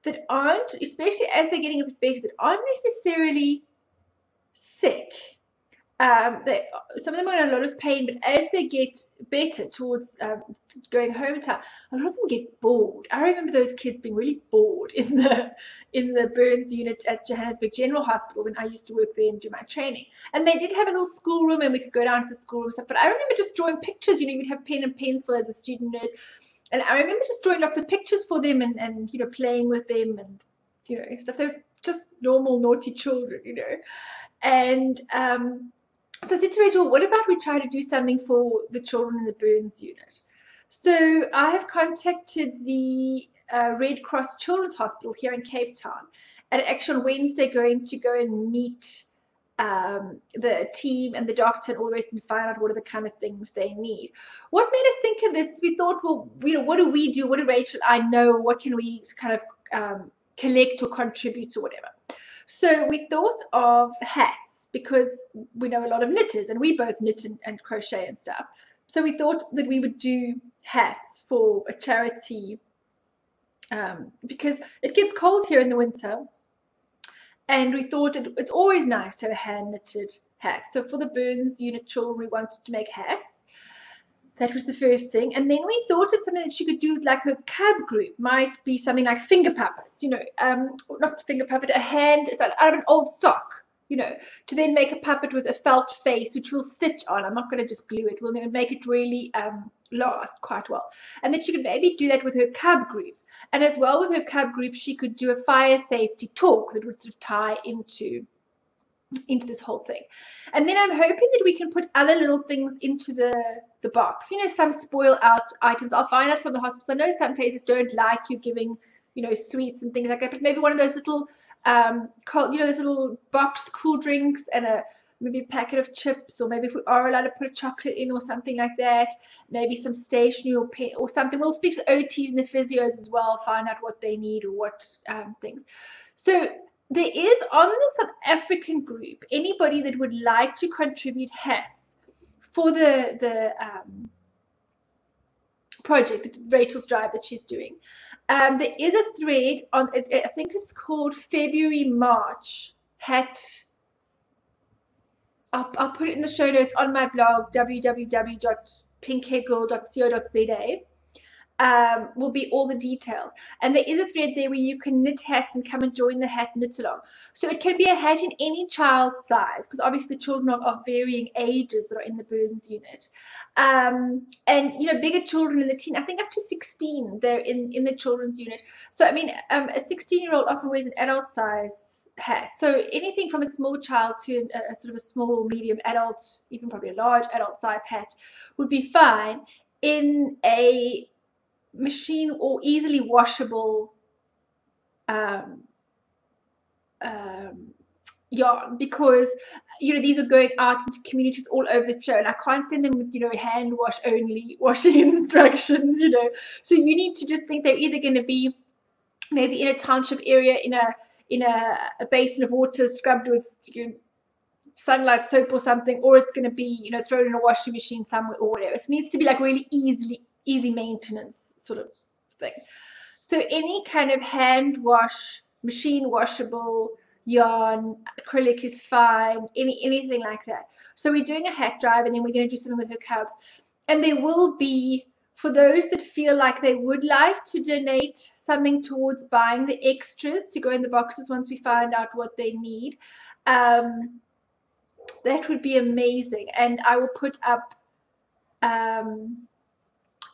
that aren't, especially as they're getting a bit better, that aren't necessarily sick. Some of them are in a lot of pain, but as they get better towards going home time, a lot of them get bored. I remember those kids being really bored in the burns unit at Johannesburg General Hospital when I used to work there and do my training. And they did have a little schoolroom, and we could go down to the schoolroom stuff. But I remember just drawing pictures. You know, you'd have pen and pencil as a student nurse, and I remember just drawing lots of pictures for them and you know, playing with them and you know stuff. They're just normal naughty children, you know, and so I said to Rachel, what about we try to do something for the children in the burns unit? So I have contacted the Red Cross Children's Hospital here in Cape Town, and actually on Wednesday going to go and meet the team and the doctor and all the rest and find out what are the kind of things they need. What made us think of this is we thought, well, you know, what do we do? What do Rachel and I know? What can we kind of collect or contribute or whatever? So we thought of hats, because we know a lot of knitters and we both knit and crochet and stuff. So we thought that we would do hats for a charity because it gets cold here in the winter, and we thought it's always nice to have a hand knitted hat. So for the burns unit children, we wanted to make hats. That was the first thing. And then we thought of something that she could do with like her cub group. Might be something like finger puppets, you know, not finger puppet, a hand, it's out of an old sock, you know, to then make a puppet with a felt face, which we'll stitch on. I'm not going to just glue it. We're going to make it really last quite well. And then she could maybe do that with her cub group. And as well with her cub group, she could do a fire safety talk that would sort of tie into this whole thing. And then I'm hoping that we can put other little things into the box, you know, some spoil out items. I'll find out from the hospital. I know some places don't like you giving, you know, sweets and things like that, but maybe one of those little cold, you know, those little boxed cool drinks and maybe a packet of chips, or maybe if we are allowed to put a chocolate in or something like that, maybe some stationery or pen or something. We'll speak to OTs and the physios as well, find out what they need or what things. So there is on the South African group anybody that would like to contribute hats for the project, that Rachel's drive that she's doing. There is a thread on, I think it's called February-March hat. I'll put it in the show notes on my blog, www.pinkhairgirl.co.za. Will be all the details, and there is a thread there where you can knit hats and come and join the hat knit along. So it can be a hat in any child size, because obviously the children are of varying ages that are in the burns unit, and you know, bigger children in the teen, I think up to 16 they're in the children's unit. So I mean, a 16-year-old often wears an adult size hat, so anything from a small child to a sort of a small medium adult, even probably a large adult size hat would be fine in a machine or easily washable yarn, because you know, these are going out into communities all over the show, and I can't send them with, you know, hand wash only washing instructions, you know. So you need to just think they're either going to be maybe in a township area in a basin of water scrubbed with, you know, sunlight soap or something, or it's going to be, you know, thrown in a washing machine somewhere or whatever. So it needs to be like really easy maintenance sort of thing. So any kind of hand wash, machine washable yarn, acrylic is fine, anything like that. So we're doing a hat drive, and then we're going to do something with her cubs, and there will be, for those that feel like they would like to donate something towards buying the extras to go in the boxes once we find out what they need, that would be amazing. And I will put up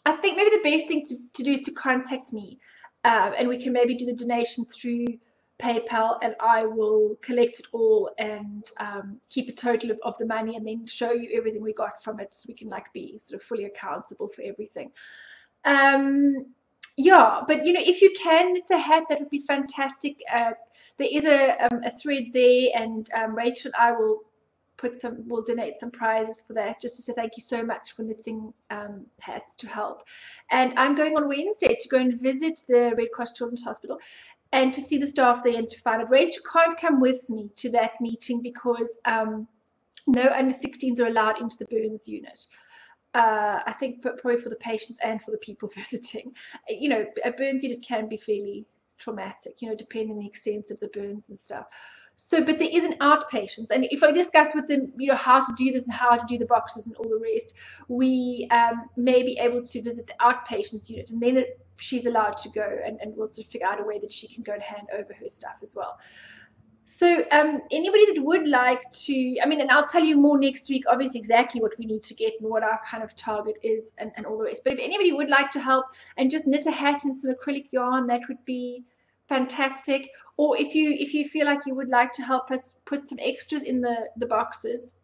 I think maybe the best thing to do is to contact me, and we can maybe do the donation through PayPal, and I will collect it all and keep a total of the money, and then show you everything we got from it, so we can like be sort of fully accountable for everything. Yeah, but you know, if you can, it's a hat, that would be fantastic. There is a thread there, and Rachel and I will we'll donate some prizes for that, just to say thank you so much for knitting hats to help. And I'm going on Wednesday to go and visit the Red Cross Children's Hospital and to see the staff there and to find out. Rachel can't come with me to that meeting because no under 16s are allowed into the burns unit. I think probably for the patients and for the people visiting. You know, a burns unit can be fairly traumatic, you know, depending on the extent of the burns and stuff. So, but there is an outpatients, and if I discuss with them, you know, how to do this and how to do the boxes and all the rest, we may be able to visit the outpatients unit, and then she's allowed to go, and we'll sort of figure out a way that she can go and hand over her stuff as well. So anybody that would like to, I mean, and I'll tell you more next week, obviously, exactly what we need to get and what our kind of target is and all the rest. But if anybody would like to help and just knit a hat and some acrylic yarn, that would be fantastic. Or if you feel like you would like to help us put some extras in the boxes,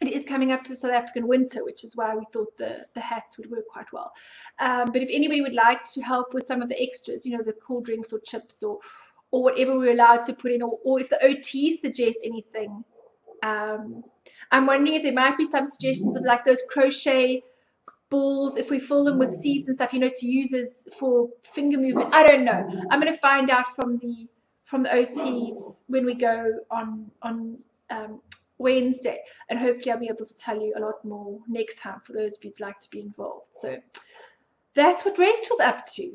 it is coming up to South African winter, which is why we thought the hats would work quite well. But if anybody would like to help with some of the extras, you know, the cool drinks or chips or whatever we're allowed to put in, or if the OT suggests anything. I'm wondering if there might be some suggestions of like those crochet balls, if we fill them with seeds and stuff, you know, to use as for finger movement. I don't know. I'm going to find out from the OTs when we go on Wednesday, and hopefully I'll be able to tell you a lot more next time for those of you who'd like to be involved. So that's what Rachel's up to.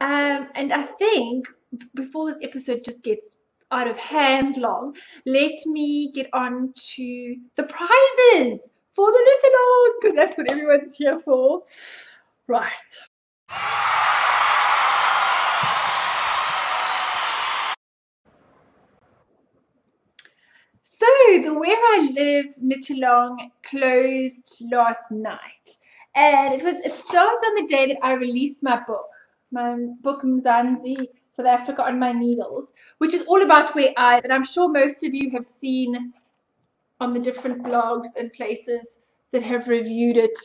And I think before this episode just gets out of hand long, let me get on to the prizes for the knit-along, because that's what everyone's here for. Right. So the Where I Live knit-along closed last night, and it started on the day that I released my book Mzansi, South Africa on My Needles, which is all about where I live. And I'm sure most of you have seen on the different blogs and places that have reviewed it,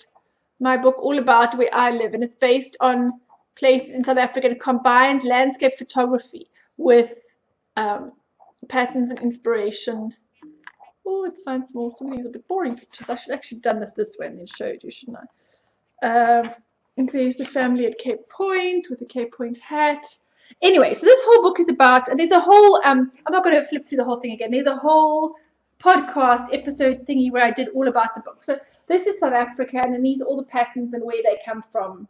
my book all about where I live, and it's based on places in South Africa. It combines landscape photography with patterns and inspiration. Oh, it's fine small. Some of these are a bit boring pictures. I should actually have done this way and then showed you, shouldn't I? And there's the family at Cape Point with the Cape Point hat. Anyway, so this whole book is about, and there's a whole, I'm not going to flip through the whole thing again. There's a whole podcast episode thingy where I did all about the book. So this is South Africa, and then these are all the patterns and where they come from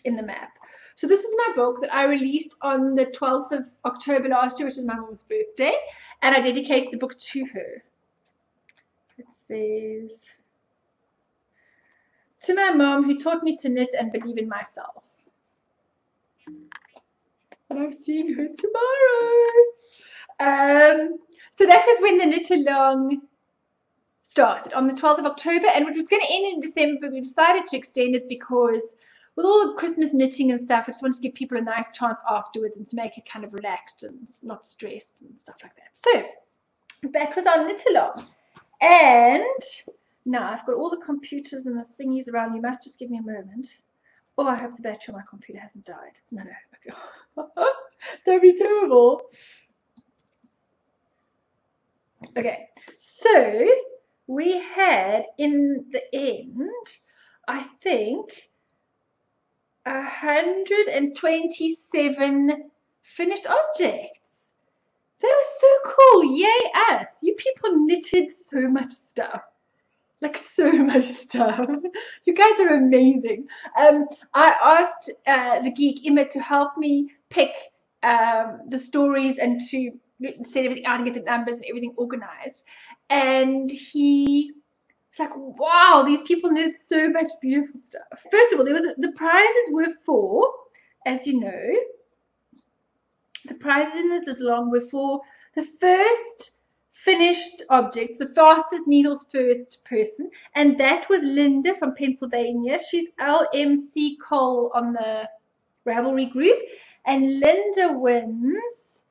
in the map. So this is my book that I released on the 12th of October last year, which is my mom's birthday, and I dedicated the book to her. It says, to my mom, who taught me to knit and believe in myself. And I'm seeing her tomorrow. So that was when the knit-along started, on the 12th of October, and it was going to end in December, but we decided to extend it because with all the Christmas knitting and stuff, I just wanted to give people a nice chance afterwards and to make it kind of relaxed and not stressed and stuff like that. So that was our knit-along. And now I've got all the computers and the thingies around. You must just give me a moment. Oh, I hope the battery on my computer hasn't died. No. Okay. That'd be terrible. Okay, so we had in the end, I think, 127 finished objects. That was so cool. Yay us. You people knitted so much stuff. Like so much stuff. You guys are amazing. I asked the geek Emma to help me pick the stories and to set everything out and get the numbers and everything organized. And he was like, wow, these people knitted so much beautiful stuff. First of all, the prizes were for, as you know, the prizes in this knit-along were for the first finished objects, the fastest needles first person, and that was Linda from Pennsylvania. She's LMC Cole on the Ravelry group, and Linda wins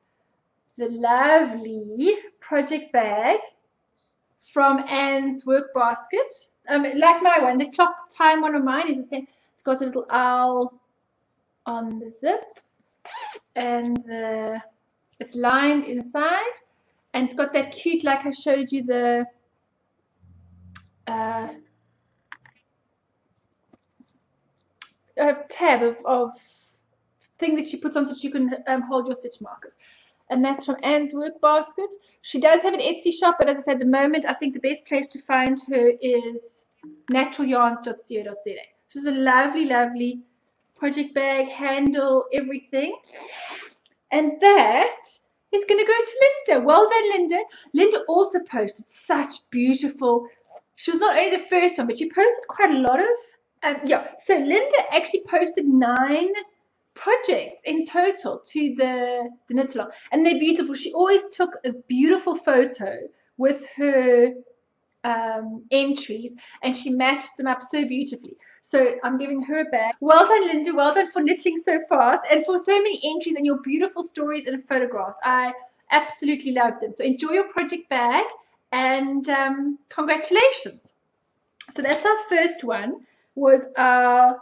the lovely project bag from Anne's work basket. Like my one, the clock time one of mine is the same. It's got a little owl on the zip, and it's lined inside. And it's got that cute, like I showed you, the tab of thing that she puts on so that you can hold your stitch markers. and that's from Anne's Work Basket. She does have an Etsy shop, but as I said, at the moment, I think the best place to find her is naturalyarns.co.za. She's a lovely, lovely project bag, handle, everything. And that is going to go to Linda. Well done, Linda. Linda also posted such beautiful, she was not only the first one, but she posted quite a lot of, yeah. So Linda actually posted 9 projects in total to the knit along, and they're beautiful. She always took a beautiful photo with her entries, and she matched them up so beautifully. So I'm giving her a bag. Well done, Linda. Well done for knitting so fast and for so many entries and your beautiful stories and photographs. I absolutely love them. So enjoy your project bag, and congratulations. So that's our first one, was our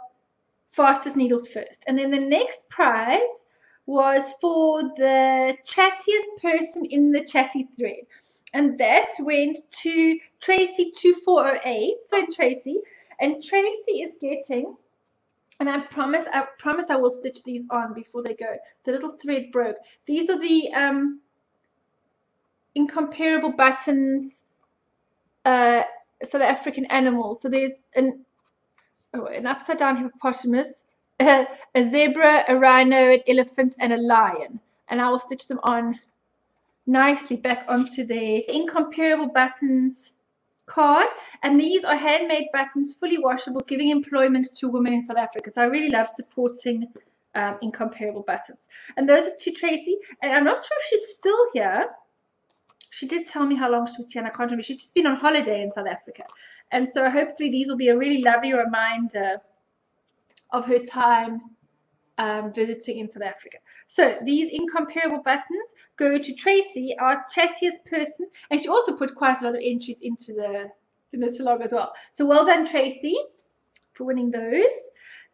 fastest needles first. And then the next prize was for the chattiest person in the chatty thread. And that went to Tracy2408. So Tracy, and Tracy is getting, and I promise I will stitch these on before they go. The little thread broke. These are the incomparable buttons, South African animals. So there's an upside down hippopotamus, a zebra, a rhino, an elephant, and a lion. And I will stitch them on nicely back onto the incomparable buttons card. And these are handmade buttons, fully washable, giving employment to women in South Africa. So I really love supporting incomparable buttons. And those are to Tracy. And I'm not sure if she's still here. She did tell me how long she was here, and I can't remember. She's just been on holiday in South Africa. And so hopefully these will be a really lovely reminder of her time visiting in South Africa. So these incomparable buttons go to Tracy, our chattiest person. And she also put quite a lot of entries into the knit-along as well. So well done, Tracy, for winning those.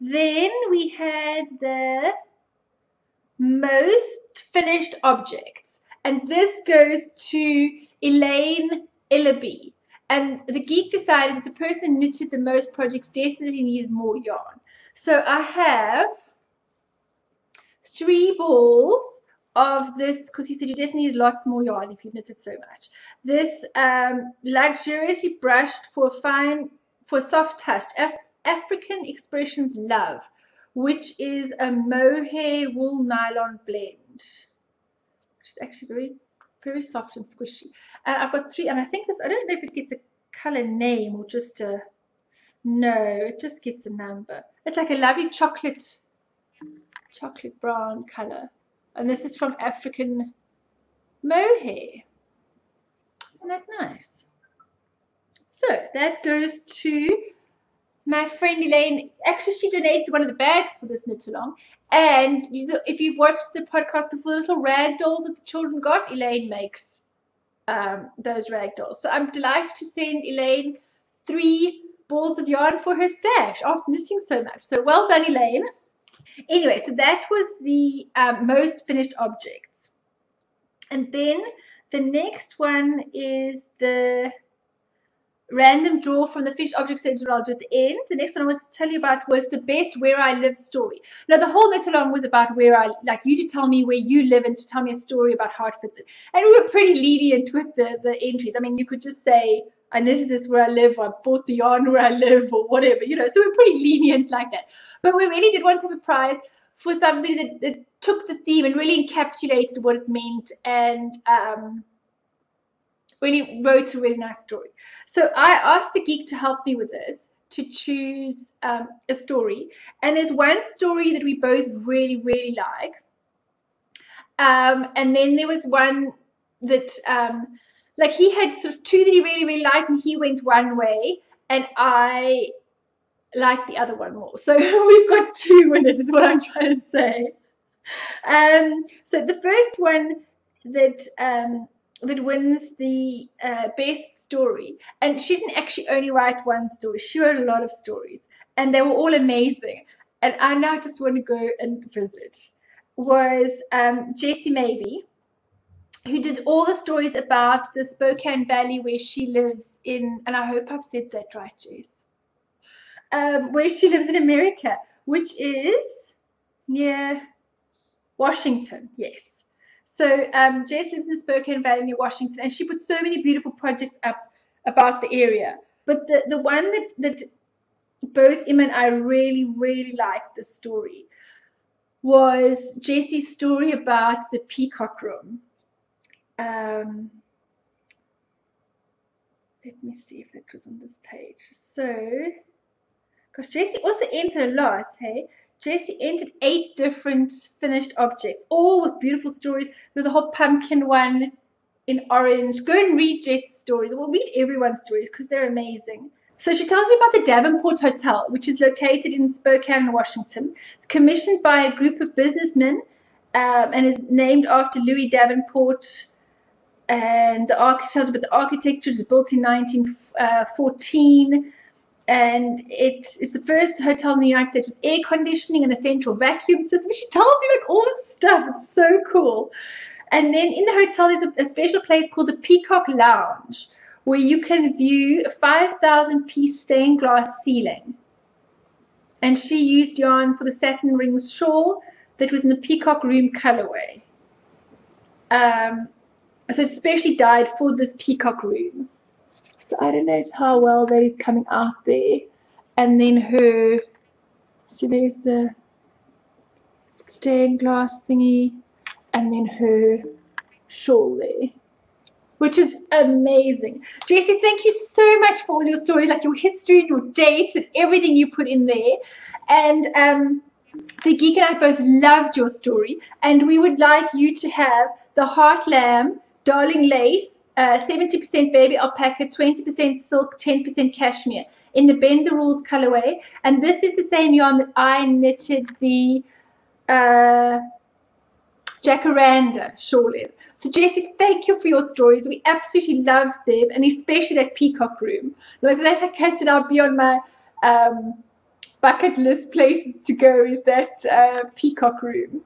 Then we had the most finished objects. And this goes to Elaine Ellaby. And the geek decided that the person knitted the most projects definitely needed more yarn. So I have 3 balls of this, because he said you definitely need lots more yarn if you knitted so much. This luxuriously brushed for soft touch African Expressions Love, which is a mohair wool nylon blend, which is actually very, very soft and squishy. And I've got 3, and I think this, I don't know if it gets a color name or just a, no, it just gets a number. It's like a lovely chocolate brown color. And this is from African Mohair. Isn't that nice? So that goes to my friend Elaine. Actually, she donated one of the bags for this knit-along. And if you've watched the podcast before, the little rag dolls that the children got, Elaine makes those rag dolls. So I'm delighted to send Elaine 3 balls of yarn for her stash after knitting so much. So well done, Elaine. Anyway, so that was the most finished objects. And then the next one is the random draw from the finished object center I'll do at the end. The next one I wanted to tell you about was the best Where I Live story. Now, the whole knit-along was about like you to tell me where you live and to tell me a story about how it fits in. And we were pretty lenient with the entries. I mean, you could just say, I knitted this where I live, or I bought the yarn where I live, or whatever, you know. So we're pretty lenient like that. But we really did want to have a prize for somebody that took the theme and really encapsulated what it meant, and really wrote a really nice story. So I asked the geek to help me with this, to choose a story. And there's one story that we both really, really like. And then there was one that, like, he had sort of 2 that he really, really liked, and he went one way, and I liked the other one more. So we've got 2 winners, is what I'm trying to say. So the first one that wins the best story, and she didn't actually only write one story, she wrote a lot of stories, and they were all amazing, and I now just want to go and visit, was Jessie Maybe, who did all the stories about the Spokane Valley where she lives in, and I hope I've said that right, Jess, where she lives in America, which is near Washington, yes. So Jess lives in Spokane Valley near Washington, and she put so many beautiful projects up about the area. But the one that both Emma and I really, really liked the story was Jessie's story about the peacock room. Let me see if that was on this page. So, because Jessie also entered a lot, hey? Jessie entered 8 different finished objects, all with beautiful stories. There's a whole pumpkin one in orange. Go and read Jessie's stories. Well, read everyone's stories because they're amazing. So she tells you about the Davenport Hotel, which is located in Spokane, Washington. It's commissioned by a group of businessmen and is named after Louis Davenport. And the architecture, but the architecture is built in 1914. And it is the first hotel in the United States with air conditioning and a central vacuum system. She tells you like all this stuff. It's so cool. And then in the hotel, there's a special place called the Peacock Lounge, where you can view a 5,000-piece stained glass ceiling. And she used yarn for the satin rings shawl that was in the peacock room colorway. So it's especially dyed for this peacock room. So I don't know how well that is coming out there. And then her, see there's the stained glass thingy, and then her shawl there, which is amazing. Jessie, thank you so much for all your stories, like your history and your dates and everything you put in there. And the Geek and I both loved your story, and we would like you to have the Heart Lamb Darling Lace, 70% baby alpaca, 20% silk, 10% cashmere in the Bend the Rules colorway. And this is the same yarn that I knitted the Jacaranda shawl in. So Jessie, thank you for your stories. We absolutely loved them, and especially that peacock room. Like that, I casted out beyond my bucket list places to go is that peacock room.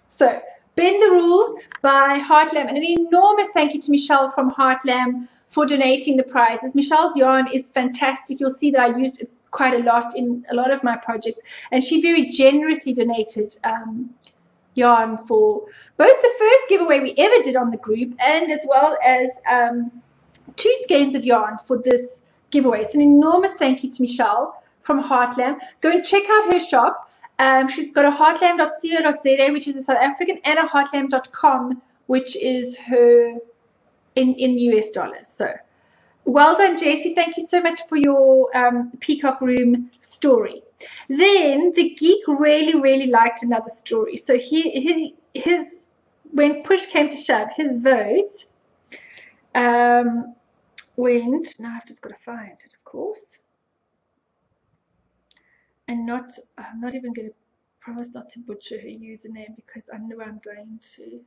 So Bend the Rules by Heartlam, and an enormous thank you to Michelle from Heartlam for donating the prizes. Michelle's yarn is fantastic. You'll see that I used it quite a lot in a lot of my projects, and she very generously donated yarn for both the first giveaway we ever did on the group, and as well as 2 skeins of yarn for this giveaway. So an enormous thank you to Michelle from Heartlam. Go and check out her shop. She's got a heartlam.co.za, which is a South African, and a heartlam.com, which is her in US dollars. So well done, Jessie. Thank you so much for your peacock room story. Then the Geek really, really liked another story. So his when push came to shove, his vote went. Now I've just got to find it, of course. And I'm not even going to promise not to butcher her username because I know I'm going to.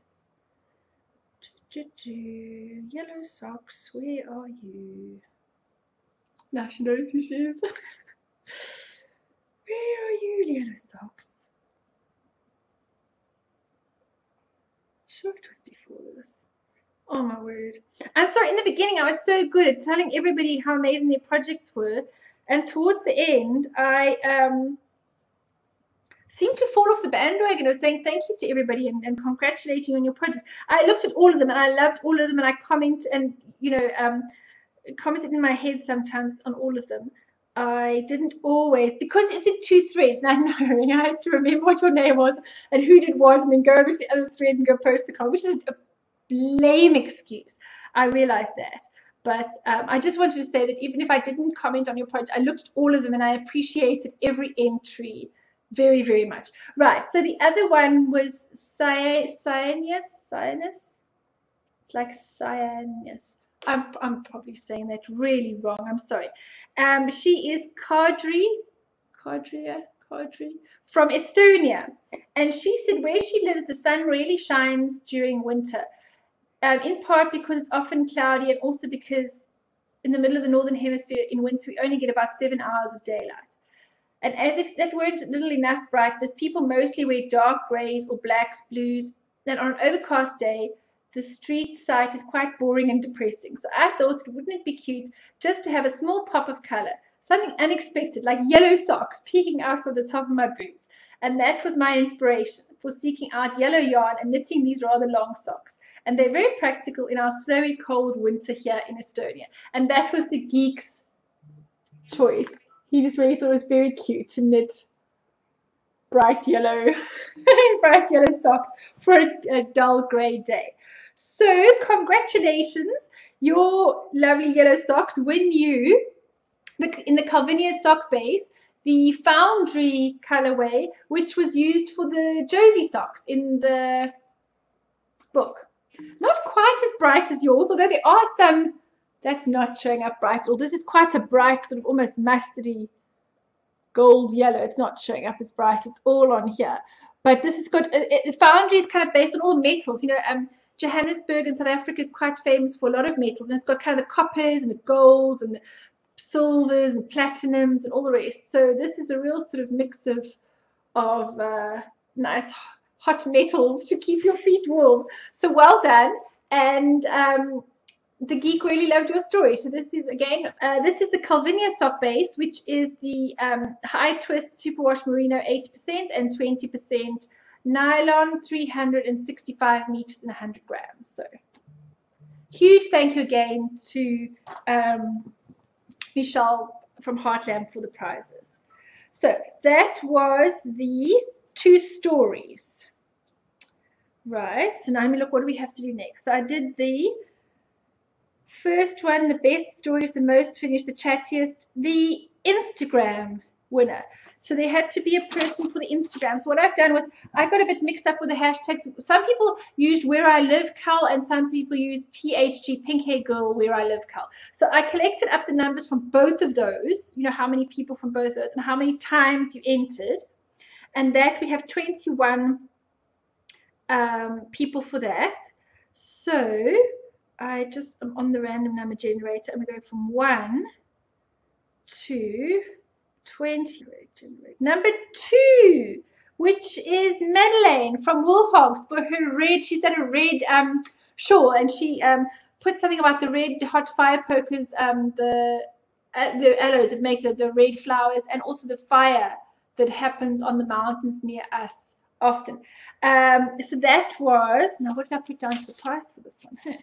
Yellow Socks, where are you? Now she knows who she is. Where are you, Yellow Socks? Sure, it was before this. Oh my word. I'm sorry, in the beginning I was so good at telling everybody how amazing their projects were. And towards the end, I seemed to fall off the bandwagon of saying thank you to everybody and congratulating you on your projects. I looked at all of them and I loved all of them, and I commented in my head sometimes on all of them. I didn't always, because it's in 2 threads, and I know, and I had to remember what your name was and who did what, and then go over to the other thread and go post the comment, which is a lame excuse. I realized that. But I just wanted to say that even if I didn't comment on your project, I looked at all of them and I appreciated every entry very, very much. Right, so the other one was Cyanus. It's like Cyanus. I'm probably saying that really wrong. I'm sorry. She is Kadri from Estonia. And she said where she lives, the sun really shines during winter. In part because it's often cloudy, and also because in the middle of the northern hemisphere in winter we only get about 7 hours of daylight. And as if that weren't little enough brightness, people mostly wear dark greys or blacks, blues, and on an overcast day the street sight is quite boring and depressing. So I thought, wouldn't it be cute just to have a small pop of color, something unexpected like yellow socks peeking out from the top of my boots. And that was my inspiration for seeking out yellow yarn and knitting these rather long socks. And they're very practical in our snowy, cold winter here in Estonia. And that was the geek's choice. He just really thought it was very cute to knit bright yellow socks for a dull grey day. So congratulations, your lovely yellow socks win you in the Calvinia sock base the Foundry colorway, which was used for the Josie socks in the book. Not quite as bright as yours, although there are some that's not showing up bright. Well, this is quite a bright, sort of almost mustardy gold yellow. It's not showing up as bright. It's all on here. But this has got, Foundry is kind of based on all metals. You know, Johannesburg in South Africa is quite famous for a lot of metals. And it's got kind of the coppers and the golds and the silvers and platinums and all the rest. So this is a real sort of mix of nice hot metals to keep your feet warm. So well done. And the geek really loved your story. So this is, again, this is the Calvinia sock base, which is the high twist superwash merino 80% and 20% nylon, 365 meters and 100 grams. So huge thank you again to Michelle from Heartland for the prizes. So that was the 2 stories. Right, so now let me look, what do we have to do next? So I did the first one, the best stories, the most finished, the chattiest, the Instagram winner. So there had to be a person for the Instagram. So what I've done was I got a bit mixed up with the hashtags. Some people used Where I Live Cal and some people used PHG Pink Hair Girl Where I Live Cal. So I collected up the numbers from both of those, you know, how many people from both of those and how many times you entered. And that we have 21 people for that. So I just am on the random number generator and we go from 1 to 20. Number 2, which is Madeleine from Woolhogs for her red. She's done a red shawl and she put something about the red hot fire pokers, the aloes that make the red flowers, and also the fire that happens on the mountains near us often. So that was, now what did I put down for the price for this one?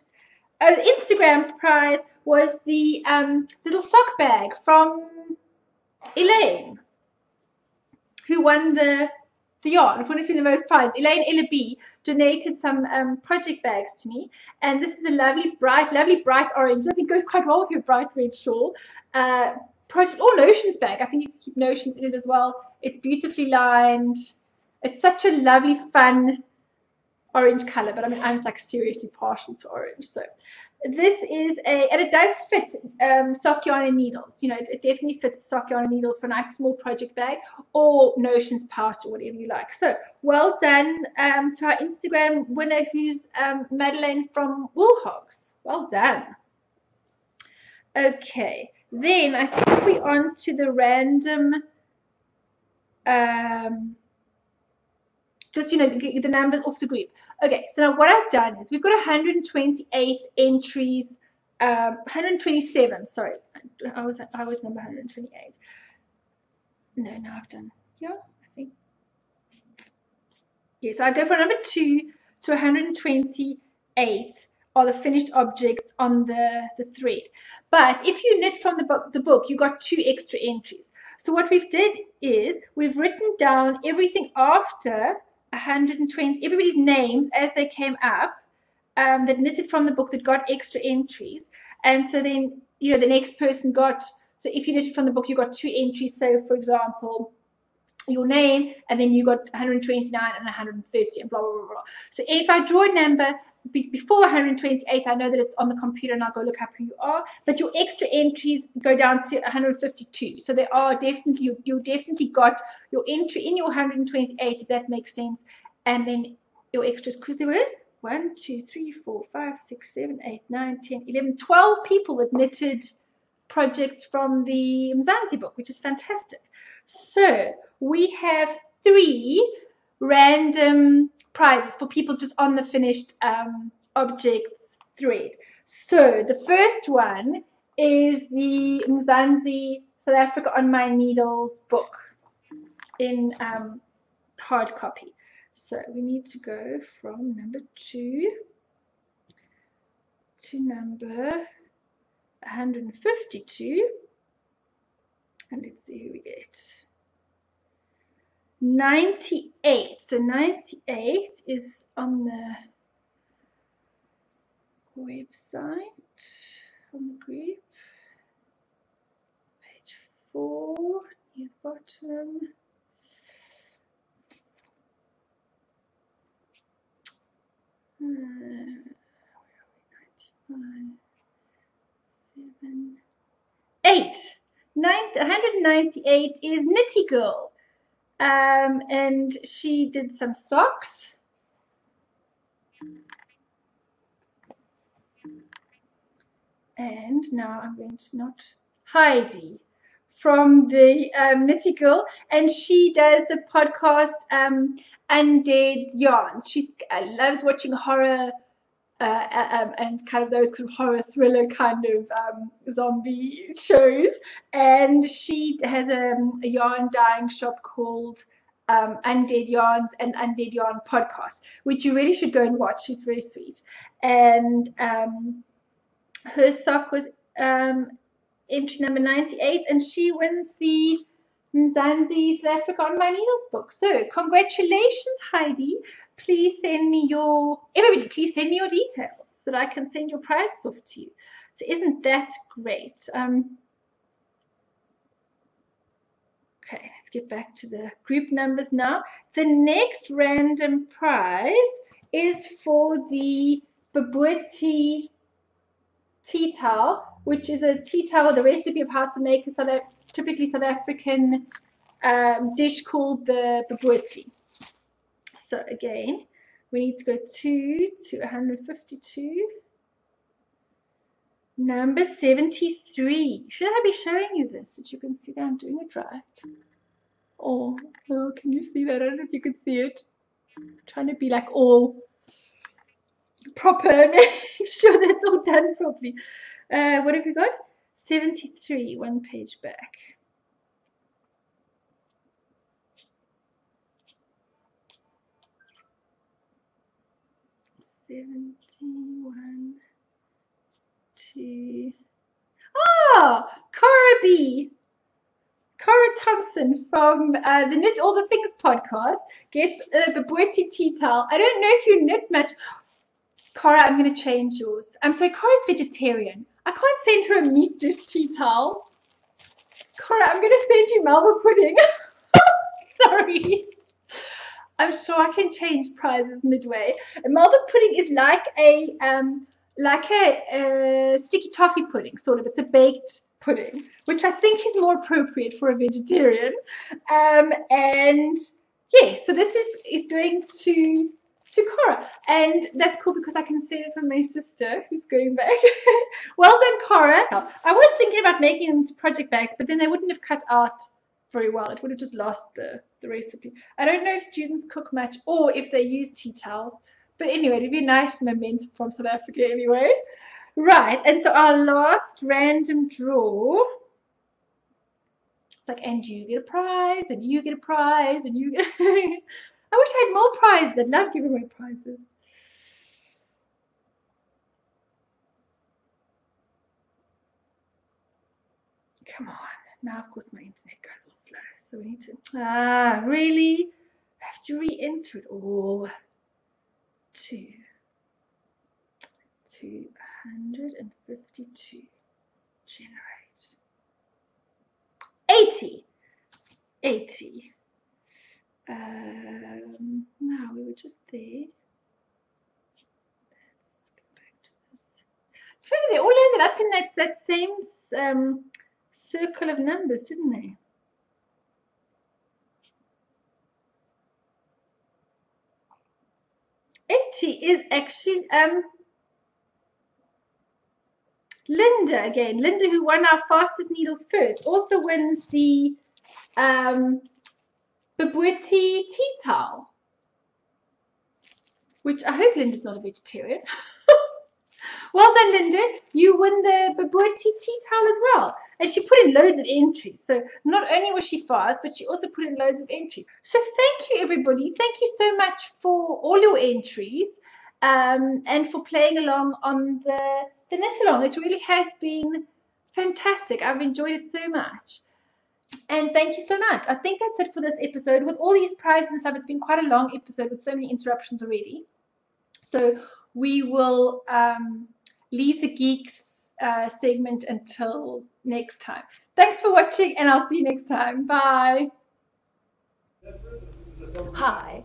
Instagram prize was the little sock bag from Elaine, who won the yarn for knitting the most prize. Elaine Ellaby donated some project bags to me, and this is a lovely bright orange. I think goes quite well with your bright red shawl. Project or notions bag. I think you can keep notions in it as well. It's beautifully lined. It's such a lovely, fun orange color, but I mean, I'm like seriously partial to orange. So this is and it does fit sock yarn and needles. You know, it definitely fits sock yarn and needles for a nice small project bag or notions pouch or whatever you like. So well done to our Instagram winner, who's Madeleine from Woolhogs. Well done. Okay, then I think we're on to the random just, you know, get the numbers off the group. Okay, so now what I've done is we've got 128 entries, 127, sorry. I was number 128. No, now I've done, yeah, I think. Yeah, so I go from number 2 to 128 are the finished objects on the thread. But if you knit from the book, you got 2 extra entries. So what we've did is we've written down everything after 120, everybody's names as they came up, that knitted from the book that got extra entries. And so then, you know, the next person got, so if you knitted from the book, you got 2 entries. So for example, your name, and then you got 129 and 130 and blah, blah, blah, blah. So if I draw a number before 128, I know that it's on the computer and I'll go look up who you are. But your extra entries go down to 152. So there are definitely, you definitely got your entry in your 128, if that makes sense. And then your extras, because there were 1, 2, 3, 4, 5, 6, 7, 8, 9, 10, 11, 12 people that knitted projects from the Mzansi book, which is fantastic. So we have 3 random prizes for people just on the finished objects thread. So the first one is the Mzansi South Africa on My Needles book in hard copy. So we need to go from number 2 to number 152. And let's see who we get. 98. So 98 is on the website, on the group. Page 4, near the bottom. Where are we? 95, 7, 8. 198 is Knitty Girl. And she did some socks. And now I'm going to not Heidi from the Knitty Girl, and she does the podcast Undead Yarns. She loves watching horror and kind of those kind of horror thriller kind of zombie shows, and she has a yarn dyeing shop called Undead Yarns and Undead Yarn Podcast, which you really should go and watch. She's very sweet, and her sock was entry number 98, and she wins the Mzansi South Africa on My Needles book. So congratulations, Heidi. Please send me your, everybody, please send me your details so that I can send your prizes off to you. So isn't that great? Okay, let's get back to the group numbers now. The next random prize is for the Babuti tea towel, which is a tea towel, the recipe of how to make a typically South African dish called the Babuti. So again, we need to go 2 to 152. Number 73. Should I be showing you this so that you can see that I'm doing it right? Oh, can you see that? I don't know if you can see it. I'm trying to be like all proper and make sure that's all done properly. What have you got? 73, one page back. $71, 2. Ah, Cora B. Cora Thompson from the Knit All the Things podcast gets the Babuti tea towel. I don't know if you knit much. Cora, I'm going to change yours. I'm sorry, Cora's vegetarian. I can't send her a meat dish tea towel. Cora, I'm going to send you Melba pudding. Sorry. I'm sure I can change prizes midway. And Melba pudding is like a sticky toffee pudding, sort of. It's a baked pudding, which I think is more appropriate for a vegetarian. And yeah, so this is going to Cora, and that's cool because I can see it from my sister who's going back. Well done, Cora. I was thinking about making them into project bags, but then they wouldn't have cut out very well. It would have just lost the recipe. I don't know if students cook much or if they use tea towels, but anyway, it'd be a nice memento from South Africa anyway. Right, and so our last random draw, it's like, and you get a prize, and you get a prize, and you get I wish I had more prizes. I'd love giving away prizes. Come on. Now, of course, my internet goes all slow. So we need to... really? I have to re-enter it all. 252. Generate. 80. Now we were just there. Let's go back to this. It's funny, they all ended up in that same circle of numbers, didn't they? Is actually Linda again. Linda, who won our fastest needles first, also wins the Babuti tea towel, which I hope Linda's not a vegetarian. Well done, Linda. You win the Babuti tea towel as well. And she put in loads of entries. So not only was she fast, but she also put in loads of entries. So thank you, everybody. Thank you so much for all your entries, and for playing along on the knit along. It really has been fantastic. I've enjoyed it so much. And thank you so much. I think that's it for this episode. With all these prizes and stuff, it's been quite a long episode with so many interruptions already. So we will leave the geeks segment until next time. Thanks for watching, and I'll see you next time. Bye. Hi.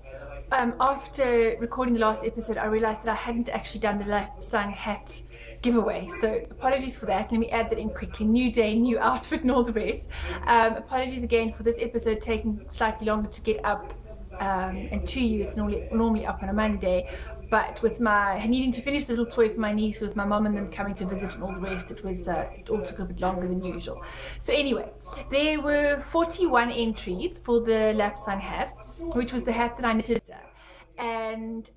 After recording the last episode, I realized that I hadn't actually done the Lapsang hat giveaway, so apologies for that. Let me add that in quickly. New day, new outfit, and all the rest. Apologies again for this episode taking slightly longer to get up and to you. It's normally up on a Monday, but with my needing to finish the little toy for my niece, with my mum and them coming to visit and all the rest, it all took a bit longer than usual. So anyway, there were 41 entries for the Lapsang hat, which was the hat that I knitted. And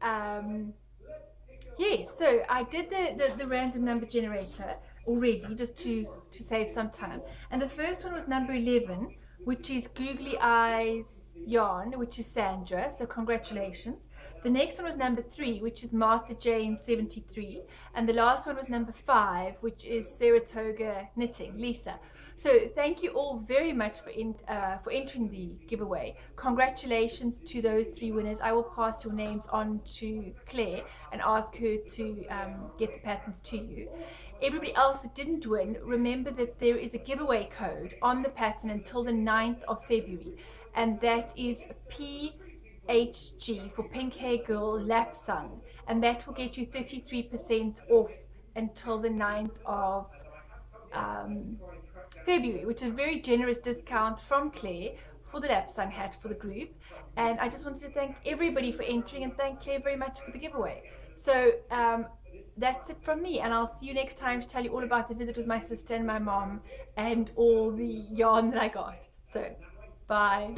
yes, so I did the random number generator already, just to save some time. And the first one was number 11, which is Googly Eyes Yarn, which is Sandra, so congratulations. The next one was number 3, which is Martha Jane 73, and the last one was number 5, which is Saratoga Knitting, Lisa. So thank you all very much for entering the giveaway. Congratulations to those 3 winners. I will pass your names on to Claire and ask her to get the patterns to you. Everybody else that didn't win, remember that there is a giveaway code on the pattern until the 9th of February, and that is PHG for Pink Hair Girl Lapsang, and that will get you 33% off until the 9th of February, which is a very generous discount from Claire for the Lapsang hat for the group. And I just wanted to thank everybody for entering and thank Claire very much for the giveaway. So that's it from me, and I'll see you next time to tell you all about the visit with my sister and my mom and all the yarn that I got. So bye.